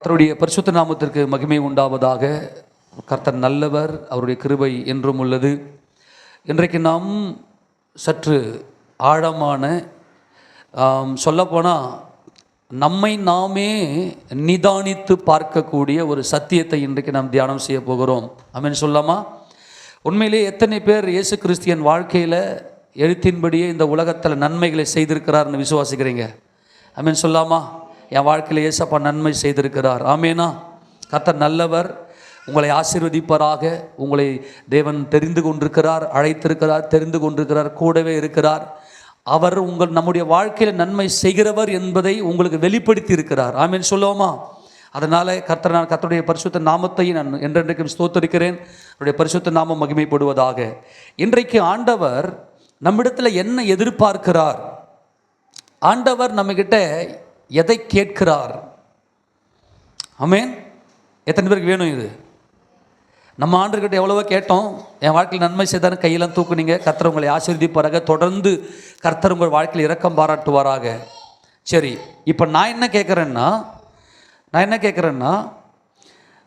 கர்த்தருடைய பரிசுத்த நாமத்திற்கு மகிமை உண்டாவதாக. கர்த்தர் நல்லவர், அவருடைய கிருபை என்றும் உள்ளது. இன்றைக்கு நாம் சற்று ஆழமான சொல்லப்போனால் நம்மை நாமே நிதானித்து பார்க்கக்கூடிய ஒரு சத்தியத்தை இன்றைக்கு நாம் தியானம் செய்ய போகிறோம். ஆமென் சொல்லாமா? உண்மையிலே எத்தனை பேர் இயேசு கிறிஸ்தியன் வாழ்க்கையில் எழுத்தின்படியே இந்த உலகத்தில் நன்மைகளை செய்திருக்கிறார்னு விசுவாசிக்கிறீங்க? ஆமென் சொல்லாமா? என் வாழ்க்கையில் ஏசப்பா நன்மை செய்திருக்கிறார். ஆமேனா? கர்த்தர் நல்லவர், உங்களை ஆசீர்வதிப்பாராக. உங்களை தேவன் தெரிந்து கொண்டிருக்கிறார், அழைத்திருக்கிறார், தெரிந்து கொண்டிருக்கிறார், கூடவே இருக்கிறார். அவர் நம்முடைய வாழ்க்கையில் நன்மை செய்கிறவர் என்பதை உங்களுக்கு வெளிப்படுத்தி இருக்கிறார். ஆமேன் சொல்லுவோமா? அதனால் கர்த்தருடைய பரிசுத்த நாமத்தை நான் என்றென்றைக்கும் ஸ்தோத்தரிக்கிறேன். அவருடைய பரிசுத்த நாமம் மகிமைப்படுவதாக. இன்றைக்கு ஆண்டவர் நம்மிடத்தில் என்ன எதிர்பார்க்கிறார்? ஆண்டவர் நம்மகிட்ட எதை கேட்கிறார்? ஆமென். எத்தனை பேருக்கு வேணும் இது? நம்ம ஆண்டவர்கிட்ட எவ்வளவோ கேட்டோம். என் வாழ்க்கையில் நன்மை செய்தாலும் கையெல்லாம் தூக்குனீங்க. கர்த்தர் உங்களை ஆசீர்வதிப்பாராக. தொடர்ந்து கர்த்தர் உங்கள் வாழ்க்கையில் இரக்கம் பாராட்டுவாராக. சரி, இப்போ நான் என்ன கேட்குறேன்னா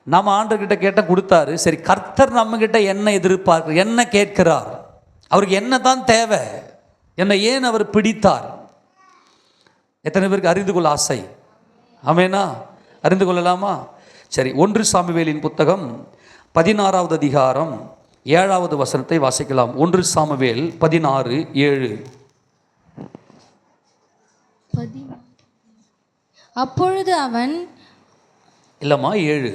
நம்ம ஆண்டவர்கிட்ட கேட்ட கொடுத்தாரு. சரி, கர்த்தர் நம்மகிட்ட என்ன எதிர்பார்க்க, என்ன கேட்கிறார்? அவருக்கு என்ன தான் தேவை? என்னை ஏன் அவர் பிடித்தார்? எத்தனை பேருக்கு அறிந்து கொள்ள ஆசை? ஆமேனா? அறிந்து கொள்ளலாமா? சரி, 1 சாமுவேலின் புத்தகம் 16வது அதிகாரம் 7வது வசனத்தை வாசிக்கலாம். 1 சாமுவேல் 16:7. அப்பொழுது அவன் இல்லம்மா 7.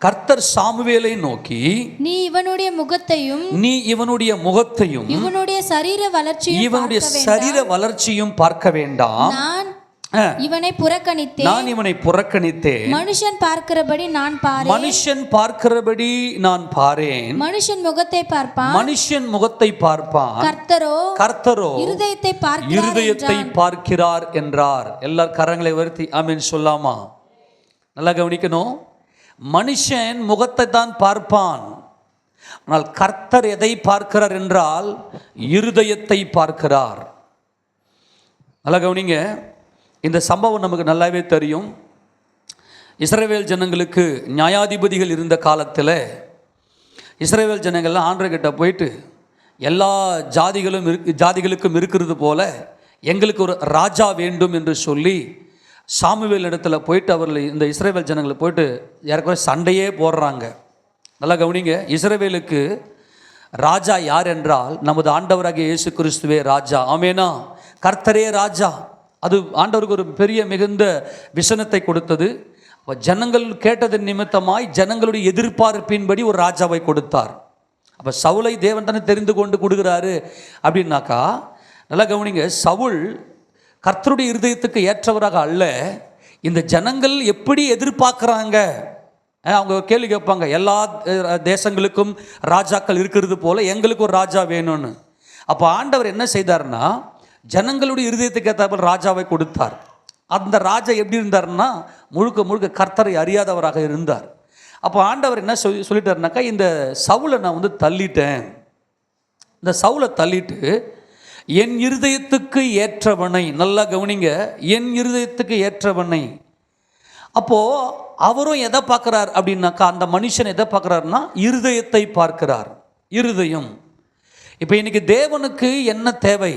கர்த்தர் சாமுவேலை நோக்கி, நீ இவனுடைய முகத்தையும் இவனுடைய சரீர வளர்ச்சியும் பார்க்க வேண்டாம். நான் இவனை புறக்கணித்தேன். மனுஷன் பார்க்கிறபடி நான் பாரேன். மனுஷன் முகத்தை பார்ப்பான். கர்த்தரோ இருதயத்தை பார்க்கிறார் என்றார். எல்லார் கரங்களை உயர்த்தி ஆமென் சொல்லாமா? நல்லா கவனிக்கணும். மனுஷன் முகத்தை தான் பார்ப்பான், ஆனால் கர்த்தர் எதை பார்க்கிறார் என்றால் இருதயத்தை பார்க்கிறார். நல்லா கவனிங்க. இந்த சம்பவம் நமக்கு நல்லாவே தெரியும். இஸ்ரவேல் ஜனங்களுக்கு நியாயாதிபதிகள் இருந்த காலத்தில் இஸ்ரவேல் ஜனங்கள்லாம் ஆண்டவர்கிட்ட போயிட்டு, எல்லா ஜாதிகளுக்கும் இருக்கிறது போல எங்களுக்கு ஒரு ராஜா வேண்டும் என்று சொல்லி சாமுவேல் இடத்துல போயிட்டு அவர்கள் இந்த இஸ்ரவேல் ஜனங்களை போயிட்டு யாருக்கும் சண்டையே போடுறாங்க. நல்லா கவனிங்க. இஸ்ரவேலுக்கு ராஜா யார் என்றால் நமது ஆண்டவராகிய இயேசு கிறிஸ்துவே ராஜா. ஆமேனா? கர்த்தரே ராஜா. அது ஆண்டவருக்கு ஒரு பெரிய மிகுந்த விசனத்தை கொடுத்தது. ஜனங்கள் கேட்டதன் நிமித்தமாய் ஜனங்களுடைய எதிர்பார்ப்பின்படி ஒரு ராஜாவை கொடுத்தார். அப்போ சவுலை தேவன் தானே தெரிந்து கொண்டு கொடுக்குறாரு அப்படின்னாக்கா, நல்லா கவனிங்க. சவுல் கர்த்தருடைய இருதயத்துக்கு ஏற்றவராக அல்ல. இந்த ஜனங்கள் எப்படி எதிர்பார்க்குறாங்க, அவங்க கேள்வி கேட்பாங்க. எல்லா தேசங்களுக்கும் ராஜாக்கள் இருக்கிறது போல எங்களுக்கு ஒரு ராஜா வேணும்னு. அப்போ ஆண்டவர் என்ன செய்தார்னா, ஜனங்களுடைய இருதயத்துக்கு ஏற்ற ராஜாவை கொடுத்தார். அந்த ராஜா எப்படி இருந்தார்னா, முழுக்க கர்த்தரை அறியாதவராக இருந்தார். அப்போ ஆண்டவர் என்ன சொல்லிட்டாருனாக்கா, இந்த சவுலை நான் தள்ளிட்டேன். இந்த சவுலை தள்ளிட்டு என் இருதயத்துக்கு ஏற்றவனை, நல்லா கவனிங்க, என் இருதயத்துக்கு ஏற்றவனை. அப்போது அவரும் எதை பார்க்குறார் அப்படின்னாக்கா, அந்த மனுஷன் எதை பார்க்குறாருன்னா இருதயத்தை பார்க்கிறார். இருதயம். இப்போ இன்றைக்கி தேவனுக்கு என்ன தேவை?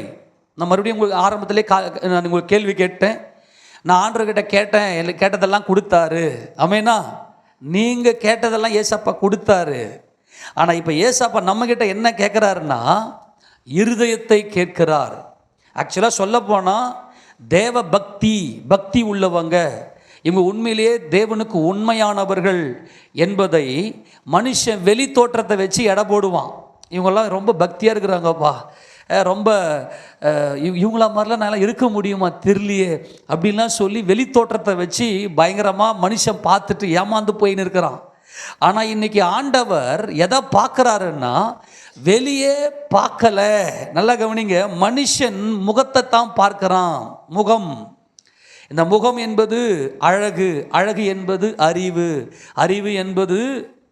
நான் மறுபடியும் உங்களுக்கு ஆரம்பத்திலே நான் உங்களுக்கு கேள்வி கேட்டேன். நான் ஆண்டவர்கிட்ட கேட்டதெல்லாம் கொடுத்தாரு. ஆமேனா? நீங்கள் கேட்டதெல்லாம் ஏசப்பா கொடுத்தாரு. ஆனால் இப்போ ஏசப்பா நம்மக்கிட்ட என்ன கேட்குறாருன்னா இருதயத்தை கேட்கிறார். ஆக்சுவலாக சொல்ல போனால் தேவ பக்தி உள்ளவங்க, இவங்க உண்மையிலேயே தேவனுக்கு உண்மையானவர்கள் என்பதை மனுஷன் வெளி தோற்றத்தை வச்சு எடை போடுவான். இவங்கெல்லாம் ரொம்ப பக்தியாக இருக்கிறாங்கப்பா, ரொம்ப இவங்கள மாதிரிலாம் நல்லா இருக்க முடியுமா தெரியலையே அப்படின்லாம் சொல்லி வெளி தோற்றத்தை வச்சு பயங்கரமாக மனுஷன் பார்த்துட்டு ஏமாந்து போயின்னு இருக்கிறான். ஆனால் இன்னைக்கு ஆண்டவர் எதை பார்க்குறாருன்னா, வெளியே பார்க்கல. நல்லா கவனிங்க. மனுஷன் முகத்தை தான் பார்க்கிறான். முகம். இந்த முகம் என்பது அழகு என்பது அறிவு என்பது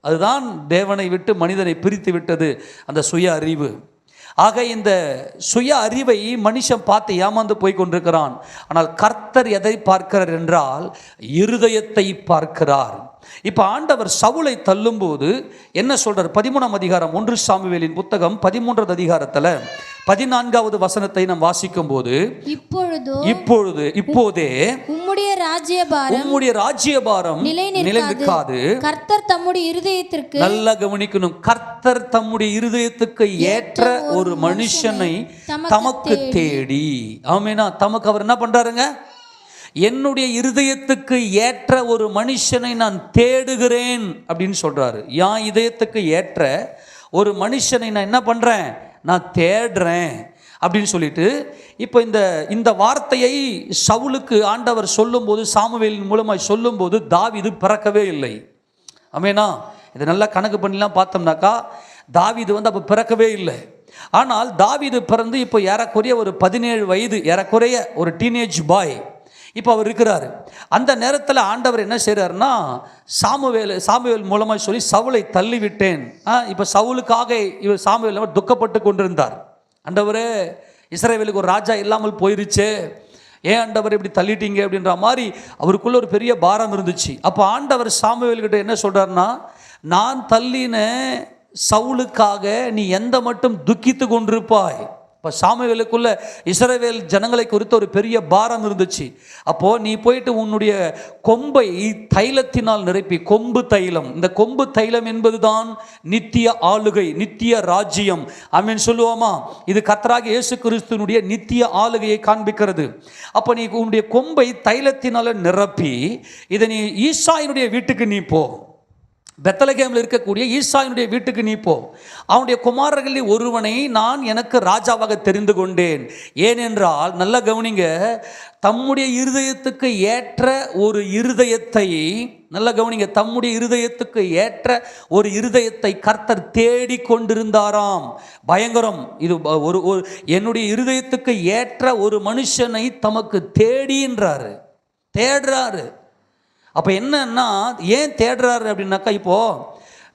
அதுதான் தேவனை விட்டு மனிதனை பிரித்து விட்டது, அந்த சுய அறிவு. ஆக இந்த சுய அறிவை மனுஷன் பார்த்து ஏமாந்து போய் கொண்டிருக்கிறான். ஆனால் கர்த்தர் எதை பார்க்கிறார் என்றால் இருதயத்தை பார்க்கிறார். இப்போ ஆண்டவர் சவுலை தள்ளும்போது என்ன சொல்றார்? 13ஆம் அதிகாரம் 1 சாமுவேலின் புத்தகம் 13வது அதிகாரத்தில் 14வது வசனத்தை நாம் வாசிக்கும் போது, இப்போதே உம்முடைய ராஜ்யபாரம் நிலைநிற்காது, கர்த்தர் தம்முடைய இருதயத்திற்கு, நல்லா கவனிக்கணும், கர்த்தர் தம்முடைய இருதயத்துக்கு ஏற்ற ஒரு மனுஷனை தமக்கு தேடி, ஆமெனா, தமக்கு அவர் என்ன பண்றாருங்க? என்னுடைய இருதயத்துக்கு ஏற்ற ஒரு மனுஷனை நான் தேடுகிறேன் அப்படின்னு சொல்றாரு. என் இதயத்துக்கு ஏற்ற ஒரு மனுஷனை நான் என்ன பண்றேன்? நான் தேடுறேன் அப்படின்னு சொல்லிட்டு, இப்போ இந்த வார்த்தையை சவுலுக்கு ஆண்டவர் சொல்லும்போது, சாமுவேலின் மூலமாக சொல்லும்போது தாவீது பிறக்கவே இல்லை. ஆமெனா, இதை நல்லா கணக்கு பண்ணிலாம் பார்த்தோம்னாக்கா தாவீது அப்போ பிறக்கவே இல்லை. ஆனால் தாவீது பிறந்து இப்போ ஏறக்குறைய ஒரு 17 வயது, ஏறக்குறைய ஒரு டீனேஜ் பாய் இப்போ அவர் இருக்கிறாரு. அந்த நேரத்தில் ஆண்டவர் என்ன செய்கிறாருன்னா, சாமுவேல் மூலமாக சொல்லி சவுலை தள்ளிவிட்டேன். இப்போ சவுலுக்காக இவர் சாமுவேல் துக்கப்பட்டு கொண்டிருந்தார். ஆண்டவரே, இஸ்ரவேலுக்கு ஒரு ராஜா இல்லாமல் போயிருச்சே, ஏன் ஆண்டவர் இப்படி தள்ளிட்டீங்க அப்படின்ற மாதிரி அவருக்குள்ள ஒரு பெரிய பாரம் இருந்துச்சு. அப்போ ஆண்டவர் சாமுவேல்கிட்ட என்ன சொல்கிறாருன்னா, நான் தள்ளின சவுலுக்காக நீ எந்த மட்டும் துக்கித்து கொண்டிருப்பாய். இப்போ சாமுவேலுக்குள்ள இஸ்ரவேல் ஜனங்களை குறித்து ஒரு பெரிய பாரம் இருந்துச்சு. அப்போது நீ போயிட்டு உன்னுடைய கொம்பை தைலத்தினால் நிரப்பி, கொம்பு தைலம், இந்த கொம்பு தைலம் என்பது தான் நித்திய ஆளுகை, நித்திய ராஜ்யம். ஆமென் சொல்லுவோமா? இது கர்த்தராகிய இயேசு கிறிஸ்துவினுடைய நித்திய ஆளுகையை காண்பிக்கிறது. அப்போ நீ உன்னுடைய கொம்பை தைலத்தினால நிரப்பி இதை நீ ஈசாயினுடைய வீட்டுக்கு நீ போ, பெத்லகேமில் இருக்கக்கூடிய ஈசாயினுடைய வீட்டுக்கு நீ போ, அவனுடைய குமாரர்களில் ஒருவனை நான் எனக்கு ராஜாவாக தெரிந்து கொண்டேன். ஏனென்றால் நல்ல கவனிங்க, தம்முடைய இருதயத்துக்கு ஏற்ற ஒரு இருதயத்தை, நல்ல கவனிங்க, தம்முடைய இருதயத்துக்கு ஏற்ற ஒரு இருதயத்தை கர்த்தர் தேடி கொண்டிருந்தாராம். பயங்கரம் இது. ஒரு என்னுடைய இருதயத்துக்கு ஏற்ற ஒரு மனுஷனை தமக்கு தேடின்றாரு, தேடுறாரு. அப்போ என்னன்னா, ஏன் தேடுறாரு அப்படின்னாக்கா, இப்போது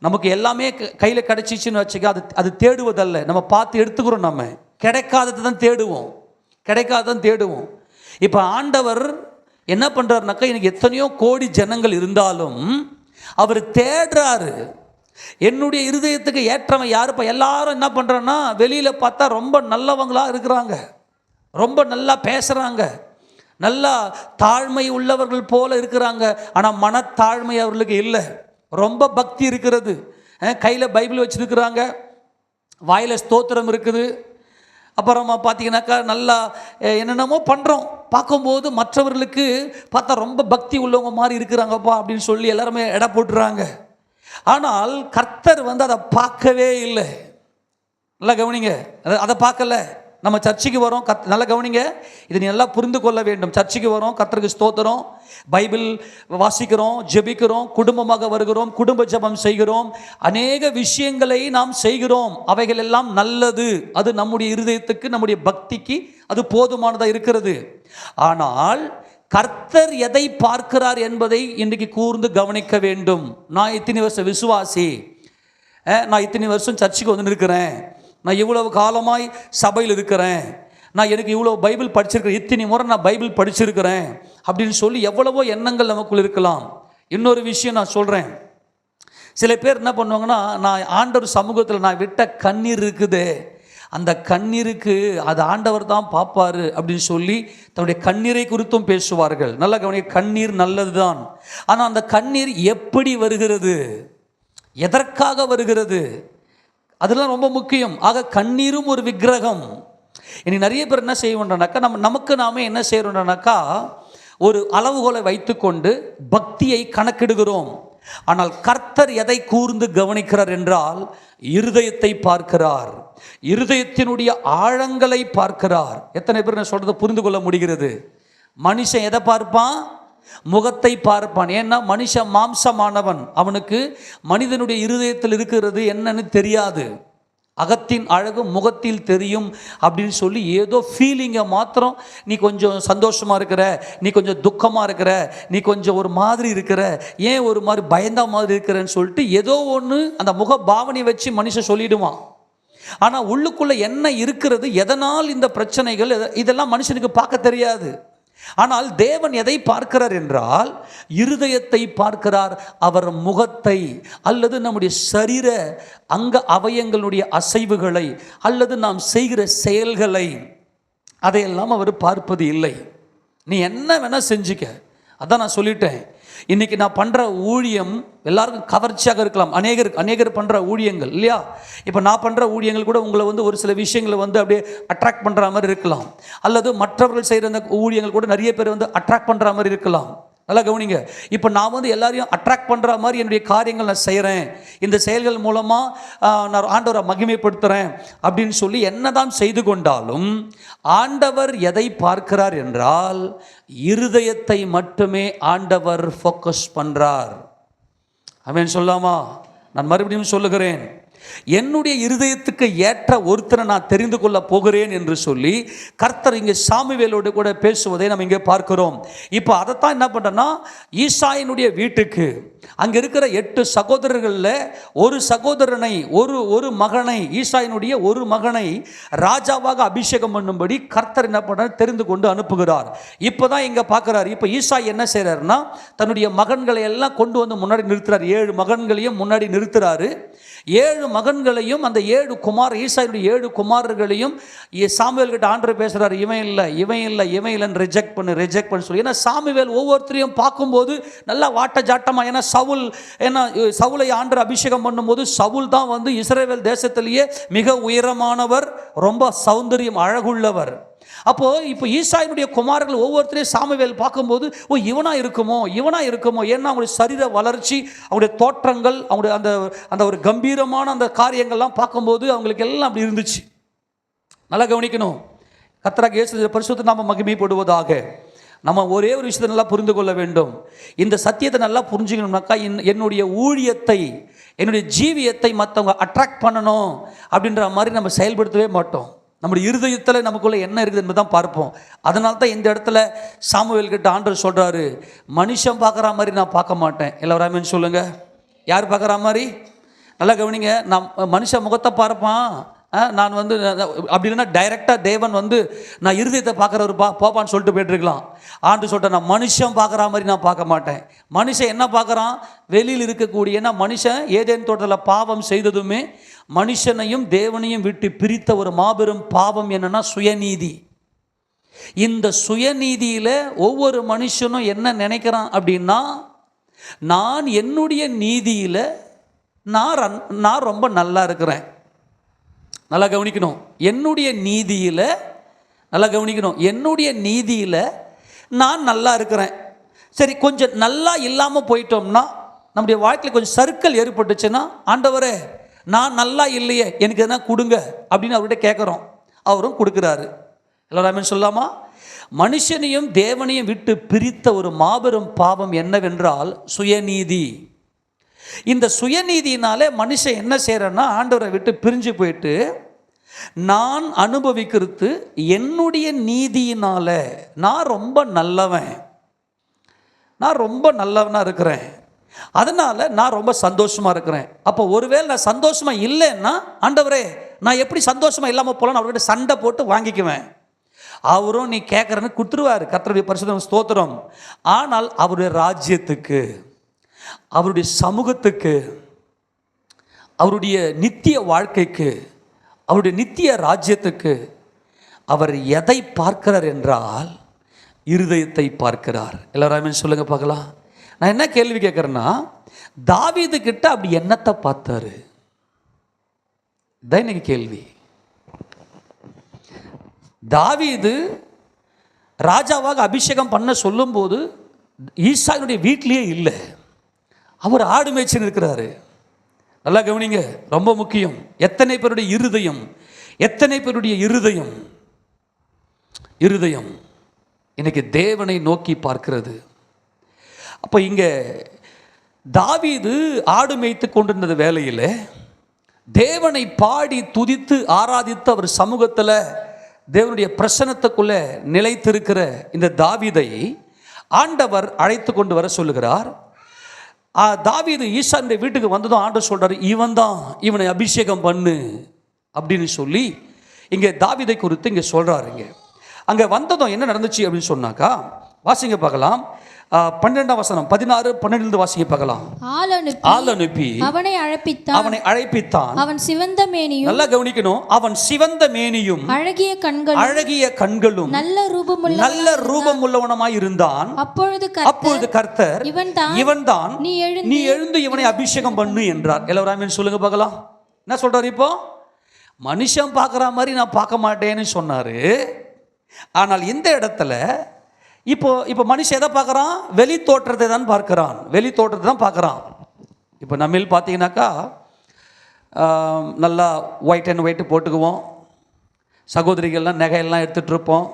நமக்கு எல்லாமே கையில் கிடச்சிச்சின்னு வச்சுக்க, அது தேடுவதல்ல, நம்ம பார்த்து எடுத்துக்கிறோம். நம்ம கிடைக்காதது தான் தேடுவோம், கிடைக்காதான் தேடுவோம். இப்போ ஆண்டவர் என்ன பண்ணுறாருனாக்கா, எனக்கு எத்தனையோ கோடி ஜனங்கள் இருந்தாலும் அவர் தேடுறாரு. என்னுடைய இருதயத்துக்கு ஏற்றவன் யாருப்பா? எல்லாரும் என்ன பண்ணுறான்னா, வெளியில் பார்த்தா ரொம்ப நல்லவங்களாக இருக்கிறாங்க, ரொம்ப நல்லா பேசுகிறாங்க, நல்லா தாழ்மை உள்ளவர்கள் போல இருக்கிறாங்க. ஆனால் மனத்தாழ்மை அவர்களுக்கு இல்லை. ரொம்ப பக்தி இருக்கிறது, கையில் பைபிள் வச்சுருக்கிறாங்க, வாயில் ஸ்தோத்திரம் இருக்குது, அப்புறமா பார்த்தீங்கன்னாக்கா நல்லா என்னென்னமோ பண்ணுறோம். பார்க்கும்போது மற்றவர்களுக்கு பார்த்தா ரொம்ப பக்தி உள்ளவங்க மாதிரி இருக்கிறாங்கப்பா அப்படின்னு சொல்லி எல்லாருமே எடை போட்டுறாங்க. ஆனால் கர்த்தர் அதை பார்க்கவே இல்லை. நல்லா கவனிங்க, அதை பார்க்கல. நம்ம சர்ச்சைக்கு வரோம், நல்லா கவனிங்க, இதை நீ நல்லா புரிந்து கொள்ள வேண்டும். சர்ச்சைக்கு வரோம், கர்த்தருக்கு ஸ்தோத்திரம், பைபிள் வாசிக்கிறோம், ஜெபிக்கிறோம், குடும்பமாக வருகிறோம், குடும்ப ஜெபம் செய்கிறோம், அநேக விஷயங்களை நாம் செய்கிறோம். அவைகள் எல்லாம் நல்லது, அது நம்முடைய இருதயத்துக்கு, நம்முடைய பக்திக்கு அது போதுமானதாக இருக்கிறது. ஆனால் கர்த்தர் எதை பார்க்கிறார் என்பதை இன்றைக்கு கூர்ந்து கவனிக்க வேண்டும். நான் இத்தனை வருஷம் விசுவாசி, நான் இத்தனை வருஷம் சர்ச்சைக்கு வந்து இருக்கிறேன், நான் இவ்வளவு காலமாய் சபையில் இருக்கிறேன், நான் எனக்கு இவ்வளோ பைபிள் படிச்சிருக்கிறேன், இத்தனை முறை நான் பைபிள் படிச்சிருக்கிறேன் அப்படின்னு சொல்லி எவ்வளவோ எண்ணங்கள் நமக்குள் இருக்கலாம். இன்னொரு விஷயம் நான் சொல்கிறேன், சில பேர் என்ன பண்ணுவாங்கன்னா, நான் ஆண்டவர் சமூகத்தில் நான் விட்ட கண்ணீர் இருக்குது, அந்த கண்ணீருக்கு அது ஆண்டவர் தான் பார்ப்பார் அப்படின்னு சொல்லி தன்னுடைய கண்ணீரை குறித்தும் பேசுவார்கள். நல்லா கவனிக்க, கண்ணீர் நல்லது தான், ஆனால் அந்த கண்ணீர் எப்படி வருகிறது, எதற்காக வருகிறது, அதெல்லாம் ரொம்ப முக்கியம். ஆக கண்ணீரும் ஒரு விக்கிரகம். இனி நிறைய பேர் என்ன செய்வோம்னாக்கா, நமக்கு நாமே என்ன செய்கிறோம்னாக்கா, ஒரு அளவுகோலை வைத்துக்கொண்டு பக்தியை கணக்கிடுகிறோம். ஆனால் கர்த்தர் எதை கூர்ந்து கவனிக்கிறார் என்றால் இருதயத்தை பார்க்கிறார், இருதயத்தினுடைய ஆழங்களை பார்க்கிறார். எத்தனை பேர் நான் சொல்றதை புரிந்து கொள்ள முடிகிறது? மனுஷன் எதை பார்ப்பான்? முகத்தை பார்ப்பான். ஏன்னா மனுஷன் மாம்சமானவன், அவனுக்கு மனிதனுடைய இருதயத்தில் இருக்கிறது என்னன்னு தெரியாது. அகத்தின் அழகு முகத்தில் தெரியும் அப்படின்னு சொல்லி ஏதோ ஃபீலிங்கை மாத்திரம், நீ கொஞ்சம் சந்தோஷமாக இருக்கிற, நீ கொஞ்சம் துக்கமாக இருக்கிற, நீ கொஞ்சம் ஒரு மாதிரி இருக்கிற, ஏன் ஒரு மாதிரி பயந்த மாதிரி இருக்கிறன்னு சொல்லிட்டு ஏதோ ஒன்று அந்த முக பாவனை வச்சு மனுஷன் சொல்லிடுவான். ஆனால் உள்ளுக்குள்ள என்ன இருக்கிறது, எதனால் இந்த பிரச்சனைகள், இதெல்லாம் மனுஷனுக்கு பார்க்க தெரியாது. ஆனால் தேவன் எதை பார்க்கிறார் என்றால் இருதயத்தை பார்க்கிறார். அவர் முகத்தை அல்லது நம்முடைய சரீர அங்க அவயங்களுடைய அசைவுகளை அல்லது நாம் செய்கிற செயல்களை அதையெல்லாம் அவர் பார்ப்பது இல்லை. நீ என்ன வேணா செஞ்சுக்க, அதான் நான் சொல்லிட்டேன். இன்றைக்கி நான் பண்ணுற ஊழியம் எல்லாருக்கும் கவர்ச்சியாக இருக்கலாம். அநேகர் பண்ணுற ஊழியங்கள் இல்லையா, இப்போ நான் பண்ணுற ஊழியங்கள் கூட உங்களை ஒரு சில விஷயங்களை அப்படியே அட்ராக்ட் பண்ணுற மாதிரி இருக்கலாம். அல்லது மற்றவர்கள் செய்கிற அந்த ஊழியங்கள் கூட நிறைய பேர் அட்ராக்ட் பண்ணுற மாதிரி இருக்கலாம். நல்லா கவனிங்க. இப்போ நான் எல்லாரையும் அட்ராக்ட் பண்ணுற மாதிரி என்னுடைய காரியங்கள் நான் செய்கிறேன், இந்த செயல்கள் மூலமாக நான் ஆண்டவரை மகிமைப்படுத்துகிறேன் அப்படின்னு சொல்லி என்னதான் செய்து கொண்டாலும் ஆண்டவர் எதை பார்க்கிறார் என்றால் இருதயத்தை மட்டுமே ஆண்டவர் ஃபோக்கஸ் பண்ணுறார். ஆமென் சொல்லாமா? நான் மறுபடியும் சொல்லுகிறேன், என்னுடைய இருதயத்துக்கு ஏற்ற ஒருத்தரை நான் தெரிந்து கொள்ள போகிறேன் என்று சொல்லி கர்த்தர் இங்கே சாமுவேலோடு கூட பேசுவதை நம்ம இங்கே பார்க்கிறோம். இப்போ அதைத்தான் என்ன பண்ணுறேன்னா, ஈசாயினுடைய வீட்டுக்கு அங்கே இருக்கிற 8 சகோதரர்களில் ஒரு சகோதரனை ஒரு மகனை, ஈசாயினுடைய ஒரு மகனை ராஜாவாக அபிஷேகம் பண்ணும்படி கர்த்தர் என்ன பண்ணுறார், தெரிந்து கொண்டு அனுப்புகிறார். இப்போ தான் இங்கே பார்க்குறாரு. இப்போ ஈசாய் என்ன செய்கிறாருன்னா தன்னுடைய மகன்களை எல்லாம் கொண்டு முன்னாடி நிறுத்துறாரு. 7 மகன்களையும் முன்னாடி நிறுத்துறாரு. 7 மகன்களையும் அந்த 7 ஈசாயினுடைய 7 குமாரர்களையும் சாமுவேல் கிட்ட ஆண்டவர் பேசுகிறார், இவன் இல்லைன்னு ரிஜெக்ட் பண்ணு சொல்லி. ஏன்னா சாமுவேல் ஒவ்வொருத்தரையும் பார்க்கும்போது நல்லா வாட்ட ஜாட்டமாக, ஏன்னா சவுலை ஆண்டவர் அபிஷேகம் பண்ணும்போது சவுல் தான் இஸ்ரவேல் தேசத்திலேயே மிக உயரமானவர், ரொம்ப சௌந்தரியம் அழகுள்ளவர். இப்போ ஈசாயினுடைய குமாரர்கள் ஒவ்வொருத்தரையும் சாமுவேல் பார்க்கும்போது இவனா இருக்குமோ. ஏன்னா அவங்களுடைய சரீர வளர்ச்சி, அவங்களுடைய தோற்றங்கள், அவங்களுடைய அந்த ஒரு கம்பீரமான அந்த காரியங்கள்லாம் பார்க்கும்போது அவங்களுக்கு எல்லாம் அப்படி இருந்துச்சு. நல்லா கவனிக்கணும். கர்த்தராகிய இயேசு பரிசுத்த நாமம் மகிமைப்படுவதாக. நம்ம ஒரே ஒரு விஷயத்தை நல்லா புரிந்து கொள்ள வேண்டும். இந்த சத்தியத்தை நல்லா புரிஞ்சுக்கணும்னாக்கா என்னுடைய ஊழியத்தை, என்னுடைய ஜீவியத்தை மற்றவங்க அட்ராக்ட் பண்ணணும் அப்படின்ற மாதிரி நம்ம செயல்படுத்தவே மாட்டோம். நம்முடைய இருதயத்தில் நமக்குள்ள என்ன இருக்குது என்பது தான் பார்ப்போம். அதனால தான் இந்த இடத்துல சாமுவேல் கிட்ட ஆண்டவர் சொல்கிறாரு, மனுஷன் பார்க்குற மாதிரி நான் பார்க்க மாட்டேன். எல்லாரும் சொல்லுங்க, யார் பார்க்குற மாதிரி? நல்லா கவனிங்க. நான் மனுஷன் முகத்தை பார்ப்பான், நான் அப்படி இல்லைன்னா டைரெக்டாக தேவன் நான் இருதயத்தை பார்க்குறவருப்பா போப்பான்னு சொல்லிட்டு போய்ட்டுருக்கலாம். ஆண்டு சொல்லிட்டேன், நான் மனுஷன் பார்க்குற மாதிரி நான் பார்க்க மாட்டேன். மனுஷன் என்ன பார்க்குறான்? வெளியில் இருக்கக்கூடிய, ஏன்னா மனுஷன் ஏதேன் தோட்டத்தில் பாவம் செய்ததுமே மனுஷனையும் தேவனையும் விட்டு பிரித்த ஒரு மாபெரும் பாவம் என்னன்னா சுயநீதி. இந்த சுயநீதியில் ஒவ்வொரு மனுஷனும் என்ன நினைக்கிறான் அப்படின்னா, நான் என்னுடைய நீதியில் நான் ரொம்ப நல்லா இருக்கிறேன். நல்லா கவனிக்கணும். என்னுடைய நீதியில் நான் நல்லா இருக்கிறேன். சரி, கொஞ்சம் நல்லா இல்லாமல் போயிட்டோம்னா, நம்முடைய வாழ்க்கையில் கொஞ்சம் சறுக்கல் ஏற்பட்டுச்சுன்னா, ஆண்டவரே நான் நல்லா இல்லையே, எனக்கு எதனா கொடுங்க அப்படின்னு அவர்கிட்ட கேட்குறோம். அவரும் கொடுக்குறாரு. எல்லாரும் சொல்லாமா? மனுஷனையும் தேவனையும் விட்டு பிரித்த ஒரு மாபெரும் பாவம் என்னவென்றால் சுயநீதி. இந்த சுயநீதியினாலே மனுஷன் என்ன செய்யறன்னா, ஆண்டவரை விட்டு பிரிஞ்சு போயிட்டு நான் அனுபவிக்கிறது என்னுடைய நீதியினால நான் ரொம்ப நல்லவனா இருக்கிறேன், அதனால நான் ரொம்ப சந்தோஷமா இருக்கிறேன். அப்போ ஒருவேளை நான் சந்தோஷமா இல்லைன்னா, ஆண்டவரே நான் எப்படி சந்தோஷமா இல்லாமல் போகலான்னு அவர்கிட்ட சண்டை போட்டு வாங்கிக்குவேன். அவரும் நீ கேட்குறன்னு கொடுத்துருவார். கர்த்தருடைய பரிசுத்த ஸ்தோத்திரம். ஆனால் அவருடைய ராஜ்யத்துக்கு, அவருடைய சமூகத்துக்கு, அவருடைய நித்திய வாழ்க்கைக்கு, அவருடைய நித்திய ராஜ்யத்துக்கு அவர் எதை பார்க்கிறார் என்றால் இருதயத்தை பார்க்கிறார். எல்லாரும் சொல்லுங்க பார்க்கலாம். நான் என்ன கேள்வி கேட்குறேன்னா, தாவீது கிட்ட அப்படி என்னத்தை பார்த்தாரு? இதான் இன்னைக்கு கேள்வி. தாவீது ராஜாவாக அபிஷேகம் பண்ண சொல்லும்போது ஈசாயினுடைய வீட்டிலேயே இல்லை, அவர் ஆடு மேய்ச்சின்னு இருக்கிறாரு. நல்லா கவனிங்க, ரொம்ப முக்கியம். எத்தனை பேருடைய இருதயம் இன்னைக்கு தேவனை நோக்கி பார்க்கிறது. அப்போ இங்கே தாவீது ஆடு மேய்த்து கொண்டிருந்த வேளையில் தேவனை பாடி துதித்து ஆராதித்து அவர் சமூகத்தில் தேவனுடைய பிரசன்னத்துக்குள்ளே நிலைத்திருக்கிற இந்த தாவீதை ஆண்டவர் அழைத்து கொண்டு வர சொல்லுகிறார். தாவீது ஈசானுடைய வீட்டுக்கு வந்ததும் ஆண்டவர் சொல்கிறார், இவனை அபிஷேகம் பண்ணு அப்படின்னு சொல்லி இங்கே தாவீதை குறித்து இங்கே சொல்கிறாருங்க. அங்கே வந்ததும் என்ன நடந்துச்சு அப்படின்னு சொன்னாக்கா, வாசிங்க பார்க்கலாம். 12ஆம் வசனம் 16, 12 வாசிங்க பார்க்கலாம். ஆள் அனுப்பி அவனை அழைப்பித்தான். அவன் சிவந்த மேனியும், நல்லா கவனிக்கணும், அவன் சிவந்த மேனியும் அழகிய கண்களும் நல்ல ரூபம் உள்ளவனமாய் இருந்தான். அப்பொழுது கர்த்தர், இவன்தான், நீ எழுந்து இவனை அபிஷேகம் பண்ணு என்றார். எல்லாரும் சொல்லுங்க பார்க்கலாம். என்ன சொல்றாரு? இப்போ மனுஷன் பார்க்குற மாதிரி நான் பார்க்க மாட்டேன்னு சொன்னாரு. ஆனால் இந்த இடத்துல இப்போ மனுஷன் எதை பார்க்குறான்? வெளி தோற்றத்தை தான் பார்க்குறான். இப்போ நம்மில் பார்த்தீங்கன்னாக்கா நல்லா ஒயிட் அண்ட் ஒயிட் போட்டுக்குவோம். சகோதரிகள்லாம் நகையெல்லாம் எடுத்துகிட்டு இருப்போம்.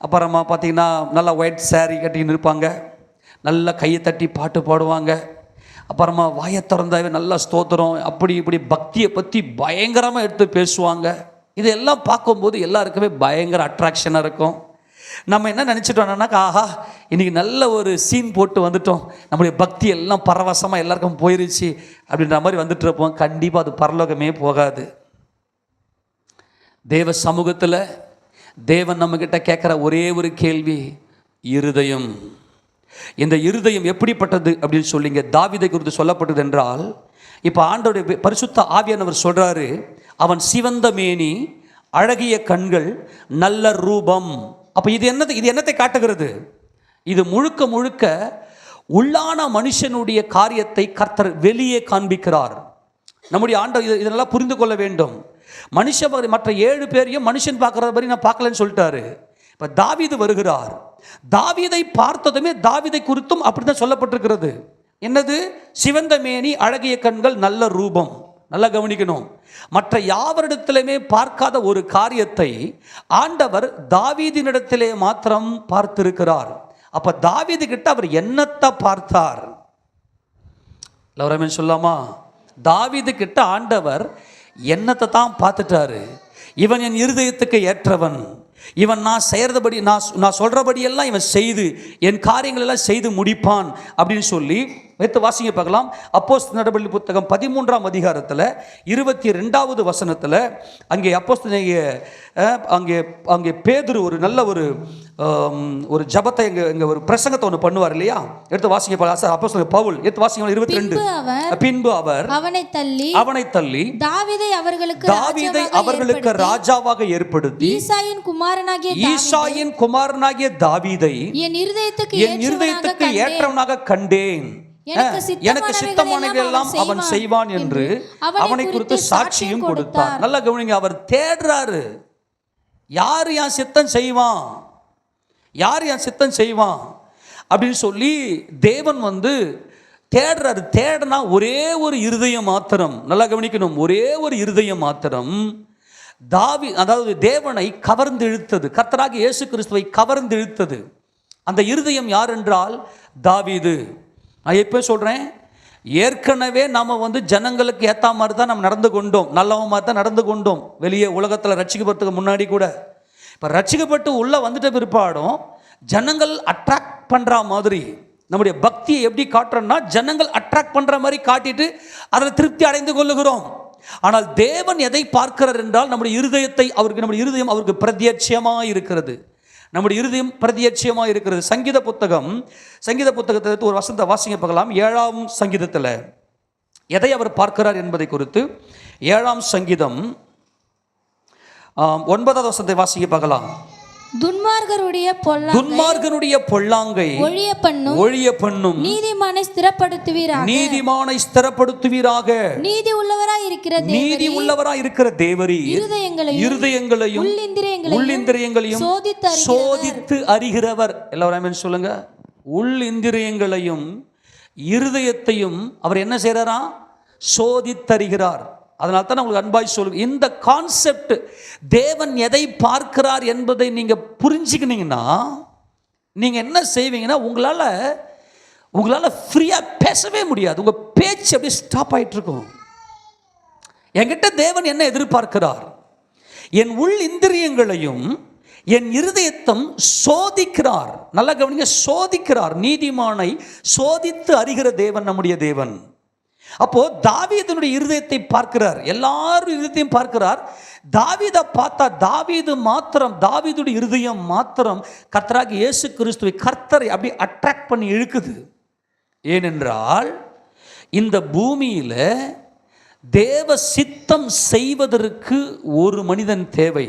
அப்புறமா பார்த்தீங்கன்னா நல்லா ஒயிட் சாரீ கட்டின்னு இருப்பாங்க. நல்லா கையை தட்டி பாட்டு பாடுவாங்க. அப்புறமா வாயை திறந்தாவே நல்லா ஸ்தோத்திரம், அப்படி இப்படி பக்தியை பற்றி பயங்கரமாக எடுத்து பேசுவாங்க. இதெல்லாம் பார்க்கும்போது எல்லாருக்குமே பயங்கர அட்ராக்ஷனாக இருக்கும். நம்ம என்ன நினச்சிட்டோம்னாக்கா, ஆஹா இன்றைக்கி நல்ல ஒரு சீன் போட்டு வந்துட்டோம், நம்முடைய பக்தி எல்லாம் பரவசமாக எல்லாருக்கும் போயிருச்சு அப்படின்ற மாதிரி வந்துட்டு இருப்போம். கண்டிப்பாக அது பரலோகமே போகாது. தேவ சமூகத்தில் தேவன் நம்மக்கிட்ட கேட்குற ஒரே ஒரு கேள்வி, இருதயம். இந்த இருதயம் எப்படிப்பட்டது அப்படின்னு சொல்லி இங்கே தாவீதை குறித்து சொல்லப்பட்டது என்றால், இப்போ ஆண்டவருடைய பரிசுத்த ஆவியானவர் சொல்கிறாரு, அவன் சிவந்த மேனி, அழகிய கண்கள், நல்ல ரூபம். அப்போ இது என்னத்தை காட்டுகிறது? இது முழுக்க உள்ளான மனுஷனுடைய காரியத்தை கர்த்தர் வெளியே காண்பிக்கிறார். நம்முடைய ஆண்டவர் இதெல்லாம் புரிந்து கொள்ள வேண்டும். மற்ற 7 பேரையும் மனுஷன் பார்க்குற மாதிரி நான் பார்க்கலன்னு சொல்லிட்டாரு. இப்போ தாவீது வருகிறார். தாவீதை பார்த்ததுமே தாவீதை குறித்தும் அப்படி தான் சொல்லப்பட்டிருக்கிறது. என்னது? சிவந்த மேனி, அழகிய கண்கள், நல்ல ரூபம். நல்லா கவனிக்கணும். மற்ற யாவரிடத்திலுமே பார்க்காத ஒரு காரியத்தை ஆண்டவர் தாவீதினிடத்திலே மாத்திரம் பார்த்திருக்கிறார். அப்ப தாவீது கிட்ட அவர் என்னத்தை பார்த்தார்? எல்லாரும் சொல்லாமா? தாவீது கிட்ட ஆண்டவர் என்னத்தை தான் பார்த்துட்டாரு? இவன் என் இருதயத்துக்கு ஏற்றவன், இவன் நான் செய்கிறபடி நான் சொல்கிறபடியெல்லாம் இவன் செய்து என் காரியங்கள் எல்லாம் செய்து முடிப்பான் அப்படின்னு சொல்லி வைத்து வாசிங்க பார்க்கலாம். அப்போஸ்தலர் நடபடிகள் புத்தகம் 13ஆம் அதிகாரத்தில் 22வது வசனத்தில் அங்கே அங்கே பேதுரு ஒரு நல்ல ஒரு ஜபத்தை இங்கே ஒரு பிரசங்கத்தை ஒன்று பண்ணுவார் இல்லையா? எடுத்து வாசிங்க பார்க்கலாம். அப்போஸ்தலர் பவுல் எடுத்து வாசிங்க 22. பின்பு அவர் அவனை தள்ளி தாவீதை அவர்களுக்கு ராஜாவாக ஏற்படுத்தி ஈசாயின் குமாரனாகிய தாவீதை என் இருதயத்துக்கு ஏற்றவனாக கண்டேன், எனக்கு சித்தமானவைகள் எல்லாம் அவன் செய்வான் என்று அவனை குறித்து சாட்சியும் கொடுத்தார். நல்லா கவனிங்க. அவர் தேடுறாரு, யார் என் சித்தம் செய்வான் அப்படின்னு சொல்லி தேவன் தேடுறாரு. தேடனா ஒரே ஒரு இருதயம் மாத்திரம். நல்லா கவனிக்கணும், ஒரே ஒரு இருதயம் மாத்திரம் அதாவது தேவனை கவர்ந்து இழுத்தது, கர்த்தராகிய இயேசு கிறிஸ்துவை கவர்ந்து இழுத்தது. அந்த இருதயம் யார் என்றால் தாவீது. நான் எப்போ சொல்கிறேன், ஏற்கனவே நம்ம ஜனங்களுக்கு ஏற்ற மாதிரி தான் நம்ம நடந்து கொண்டோம், நல்லவன் மாதிரி தான் நடந்து கொண்டோம். வெளியே உலகத்தில் ரட்சிக்கப்பட்டதுக்கு முன்னாடி கூட. இப்போ ரட்சிக்கப்பட்டு உள்ளே வந்துட்ட பிற்பாடும் ஜனங்கள் அட்ராக்ட் பண்ணுற மாதிரி நம்முடைய பக்தியை எப்படி காட்டுறோம்னா, ஜனங்கள் அட்ராக்ட் பண்ணுற மாதிரி காட்டிட்டு அதில் திருப்தி அடைந்து கொள்ளுகிறோம். ஆனால் தேவன் எதை பார்க்கிறார் என்றால், நம்முடைய இருதயம் அவருக்கு பிரத்யட்சமாக இருக்கிறது. நம்முடைய இருதயம் பிரத்யட்சமாக இருக்கிறது. சங்கீத புத்தகத்தை ஒரு வசனத்தை வாசிங்க பார்க்கலாம். 7ஆம் சங்கீதத்தில் எதை அவர் பார்க்கிறார் என்பதை குறித்து 7ஆம் சங்கீதம் 9வது வசனத்தை வாசிங்க பார்க்கலாம். துன்மார்கருடைய பொல்லாங்கை ஒழிய பண்ணும் நீதிமானை ஸ்திரப்படுத்துவீராக. நீதி உள்ளவராய் இருக்கிற தேவரீர் இருதயங்களையும் உள்ளிந்திரியங்களையும் சோதித்து அறிகிறவர். எல்லாரும் சொல்லுங்க. உள்ளிந்திரியங்களையும் இருதயத்தையும் அவர் என்ன செய்யறாரா? சோதித்தறிகிறார். அதனால தான் உங்களுக்கு அன்பாய் சொல்லுங்க, இந்த கான்செப்ட் தேவன் எதை பார்க்கிறார் என்பதை நீங்க புரிஞ்சுக்கினீங்கன்னா நீங்க என்ன செய்வீங்கன்னா, உங்களால ஃப்ரீயா பேசவே முடியாது. உங்க பேச்சு அப்படியே ஸ்டாப் ஆயிட்டு இருக்கும். என்கிட்ட தேவன் என்ன எதிர்பார்க்கிறார்? என் உள் இந்திரியங்களையும் என் இருதயத்தையும் சோதிக்கிறார். நல்லா கவனிங்க, சோதிக்கிறார். நீதிமானை சோதித்து அறிகிற தேவன் நம்முடைய தேவன். அப்போ தாவீதுனுடைய இருதயத்தை பார்க்கிறார், எல்லாரும் இருதயத்தையும் பார்க்கிறார். தாவீதை பார்த்தா தாவீதுடைய இருதயம் மாத்திரம் கர்த்தராகிய இயேசு கிறிஸ்துவை, கர்த்தரை அப்படி அட்ராக்ட் பண்ணி இழுக்குது. ஏனென்றால் இந்த பூமியில தேவ சித்தம் செய்வதற்கு ஒரு மனிதன் தேவை.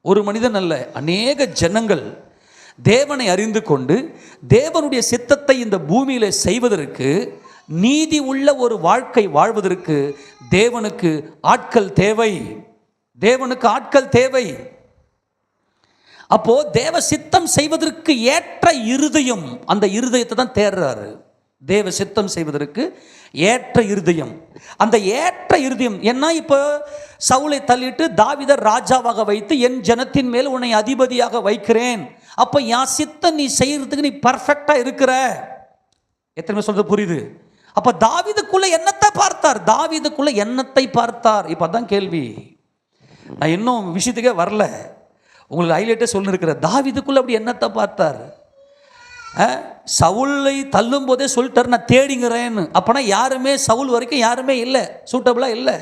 ஒரு மனிதன் அல்ல, அநேக ஜனங்கள் தேவனை அறிந்து கொண்டு தேவனுடைய சித்தத்தை இந்த பூமியில செய்வதற்கு, நீதி உள்ள ஒரு வாழ்க்கை வாழ்வதற்கு தேவனுக்கு ஆட்கள் தேவை. தேவனுக்கு ஆட்கள் தேவை. அப்போ தேவ சித்தம் செய்வதற்கு ஏற்ற இருதயம், அந்த இருதயத்தை தான் தேடுறாரு. தேவ சித்தம் செய்வதற்கு ஏற்ற இருதயம், அந்த ஏற்ற இருதயம் என்ன? இப்போ சவுலை தள்ளிட்டு தாவீதை ராஜாவாக வைத்து என் ஜனத்தின் மேல் உன்னை அதிபதியாக வைக்கிறேன், அப்போ என் சித்தம் நீ செய்யறதுக்கு நீ பர்ஃபெக்டா இருக்கிற. எத்தனை சொல்றது புரியுது? அப்ப தாவீதுக்குள்ள என்னத்தை பார்த்தார்? தாவீதுக்குள்ள எண்ணத்தை பார்த்தார். இப்போ அதான் கேள்வி. நான் இன்னும் விஷயத்துக்கே வரல, உங்களுக்கு ஹைலைட்டே சொல்லிருக்கிற. தாவீதுக்குள்ள அப்படி என்னத்தை பார்த்தார்? சவுலை தள்ளும் போதே சொல்லிட்டார் நான் தேடிங்கிறேன்னு. அப்பனா யாருமே சவுல் வரைக்கும் யாருமே இல்லை, சூட்டபிளா இல்லை.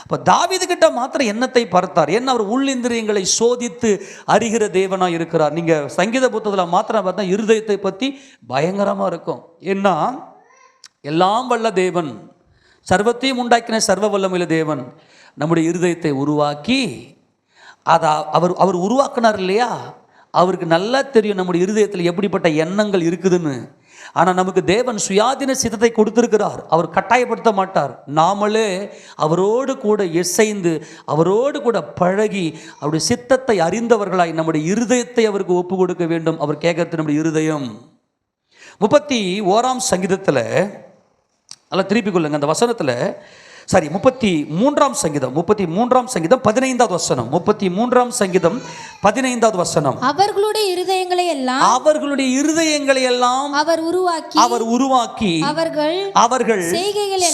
அப்போ தாவீது கிட்ட மாத்திரம் எண்ணத்தை பார்த்தார். என்ன? அவர் உள்ளிந்திரியங்களை சோதித்து அறிகிற தேவனா இருக்கிறார். நீங்க சங்கீத புத்தகத்தில் மாத்திரம் பார்த்தா இருதயத்தை பற்றி பயங்கரமா இருக்கும். ஏன்னா எல்லாம் வல்ல தேவன், சர்வத்தையும் உண்டாக்கின சர்வ வல்லமையுள்ள தேவன் நம்முடைய இருதயத்தை உருவாக்கி அதை அவர் உருவாக்கினார் இல்லையா? அவருக்கு நல்லா தெரியும் நம்முடைய இருதயத்தில் எப்படிப்பட்ட எண்ணங்கள் இருக்குதுன்னு. ஆனால் நமக்கு தேவன் சுயாதீன சித்தத்தை கொடுத்திருக்கிறார். அவர் கட்டாயப்படுத்த மாட்டார். நாமளே அவரோடு கூட இசைந்து அவரோடு கூட பழகி அவருடைய சித்தத்தை அறிந்தவர்களாய் நம்முடைய இருதயத்தை அவருக்கு ஒப்பு கொடுக்க வேண்டும். அவர் கேட்கறது நம்முடைய இருதயம். 31ஆம் சங்கீதத்தில் நல்லா திருப்பிக் கொள்ளுங்க அந்த வசனத்தில். 33ஆம் சங்கீதம் 15வது வசனம். 33ஆம் சங்கீதம் 15வது வசனம். அவர்களுடைய இருதயங்களை எல்லாம் அவர் உருவாக்கி அவர்கள்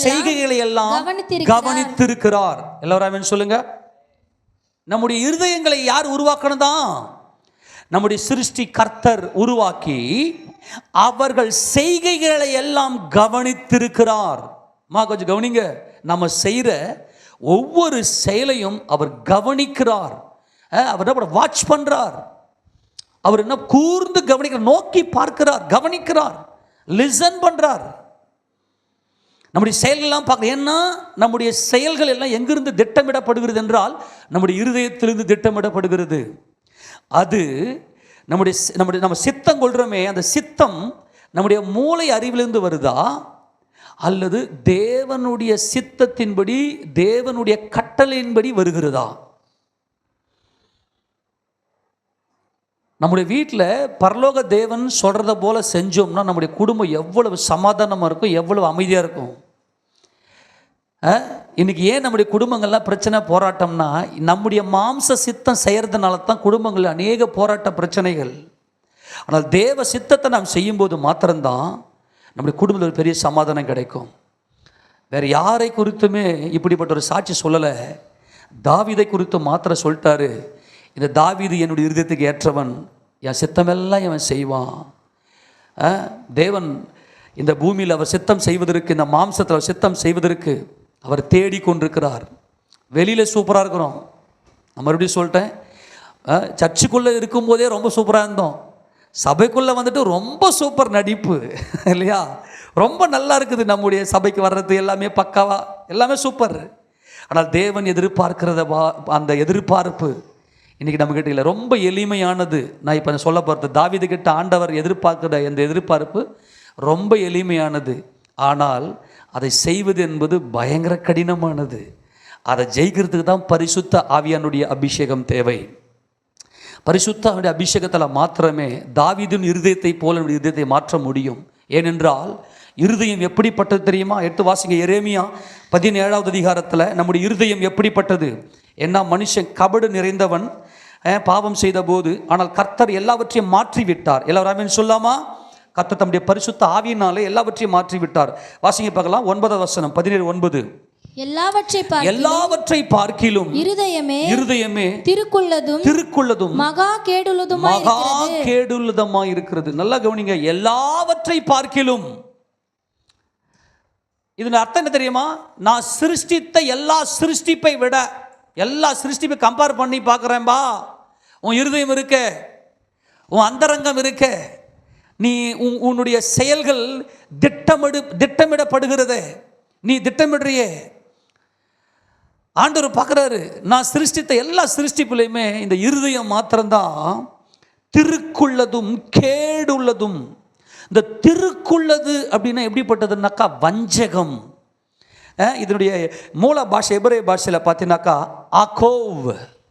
செய்கைகளை எல்லாம் கவனித்திருக்கிறார். எல்லாரும் சொல்லுங்க. நம்முடைய இருதயங்களை யார் உருவாக்கணும் தான்? நம்முடைய சிருஷ்டி கர்த்தர் உருவாக்கி அவர்கள் செய்கைகளை எல்லாம் கவனித்திருக்கிறார். கொஞ்சம் கவனிங்க. நம்ம செய்கிற ஒவ்வொரு செயலையும் அவர் கவனிக்கிறார். அவர் வாட்ச் பண்றார். அவர் என்ன கூர்ந்து கவனிக்கிறார், நோக்கி பார்க்கிறார், கவனிக்கிறார், லிசன் பண்றார். நம்முடைய செயல்கள் எல்லாம் பார்க்க. ஏன்னா நம்முடைய செயல்கள் எல்லாம் எங்கிருந்து திட்டமிடப்படுகிறது என்றால் நம்முடைய இருதயத்திலிருந்து திட்டமிடப்படுகிறது. அது நம்ம சித்தம் கொள்றோமே, அந்த சித்தம் நம்முடைய மூளை அறிவிலிருந்து வருதா அல்லது தேவனுடைய சித்தத்தின்படி தேவனுடைய கட்டளையின்படி வருகிறதா? நம்முடைய வீட்டில் பரலோக தேவன் சொல்றத போல செஞ்சோம்னா நம்முடைய குடும்பம் எவ்வளவு சமாதானமாக இருக்கும், எவ்வளவு அமைதியாக இருக்கும். இன்னைக்கு ஏன் நம்முடைய குடும்பங்கள்லாம் பிரச்சனை, போராட்டம்னா நம்முடைய மாம்ச சித்தம் செய்யறதுனால தான் குடும்பங்கள் அநேக போராட்ட பிரச்சனைகள். ஆனால் தேவ சித்தத்தை நாம் செய்யும்போது மாத்திரம்தான் நம்முடைய குடும்பத்தில் ஒரு பெரிய சமாதானம் கிடைக்கும். வேறு யாரை குறித்துமே இப்படிப்பட்ட ஒரு சாட்சி சொல்லலை. தாவீதை குறித்து மாத்திரம் சொல்லிட்டாரு. இந்த தாவீது என்னுடைய இருதயத்துக்கு ஏற்றவன், என் சித்தமெல்லாம் இவன் செய்வான். தேவன் இந்த பூமியில் அவர் சித்தம் செய்வதற்கு, இந்த மாம்சத்தில் அவர் சித்தம் செய்வதற்கு அவர் தேடி கொண்டிருக்கிறார். வெளியில் சூப்பராக இருக்கிறோம். நான் மறுபடியும் சொல்லிட்டேன், சர்ச்சுக்குள்ளே இருக்கும்போதே ரொம்ப சூப்பராக இருந்தோம். சபைக்குள்ளே வந்துட்டு ரொம்ப சூப்பர் நடிப்பு இல்லையா? ரொம்ப நல்லா இருக்குது. நம்முடைய சபைக்கு வர்றது எல்லாமே பக்காவா, எல்லாமே சூப்பர். ஆனால் தேவன் அந்த எதிர்பார்ப்பு இன்றைக்கி நம்மக்கிட்ட இல்லை. ரொம்ப எளிமையானது. நான் இப்போ சொல்ல போகிறது, தாவீது கிட்ட ஆண்டவர் எதிர்பார்க்கிற இந்த எதிர்பார்ப்பு ரொம்ப எளிமையானது. ஆனால் அதை செய்வது என்பது பயங்கர கடினமானது. அதை ஜெயிக்கிறதுக்கு தான் பரிசுத்த ஆவியானுடைய அபிஷேகம் தேவை. பரிசுத்த ஆவியானுடைய அபிஷேகத்தில் மாத்திரமே தாவீதின் இருதயத்தை போல இருதயத்தை மாற்ற முடியும். ஏனென்றால் இருதயம் எப்படிப்பட்டது தெரியுமா? எடுத்து வாசிங்க. எரேமியா 17வது அதிகாரத்தில் நம்முடைய இருதயம் எப்படிப்பட்டது? என்ன? மனுஷன் கபடு நிறைந்தவன், பாவம் செய்த போது, ஆனால் கர்த்தர் எல்லாவற்றையும் மாற்றி விட்டார். எல்லாரும் சொல்லாமா? கர்த்தர் தம்முடைய பரிசுத்த ஆவியினாலே எல்லாவற்றையும் மாற்றி விட்டார். வாசிங்க பார்க்கலாம். 9வது வசனம் 17:9. எல்லாவற்றை பார்க்கிலும் இருதயமே திருக்குள்ளதும் மகா கேடுள்ளதுமாய் இருக்கிறது. நல்லா கவனிங்க. எல்லாவற்றை பார்க்கிலும் இதன் அர்த்தம் என்ன தெரியுமா? நான் சிருஷ்டித்த எல்லா சிருஷ்டிப்பை விட, எல்லா சிருஷ்டிப்பை கம்பேர் பண்ணி பார்க்குறேன்பா. உன் இருதயம் இருக்க, உன் அந்தரங்கம் இருக்க, நீ உன்னுடைய செயல்கள் திட்டமிடப்படுகிறது, நீ திட்டமிடுறியே. ஆண்டவர் பார்க்குறாரு, நான் சிருஷ்டித்த எல்லா சிருஷ்டிப்புலையுமே இந்த இருதயம் மாத்திரம்தான் திருக்குள்ளதும் கேடுள்ளதும். இந்த திருக்குள்ளது அப்படின்னா எப்படிப்பட்டதுன்னாக்கா வஞ்சகம். இதனுடைய மூல பாஷை எபிரேய பாஷையில் பார்த்தீங்கன்னாக்கா அகோவ்.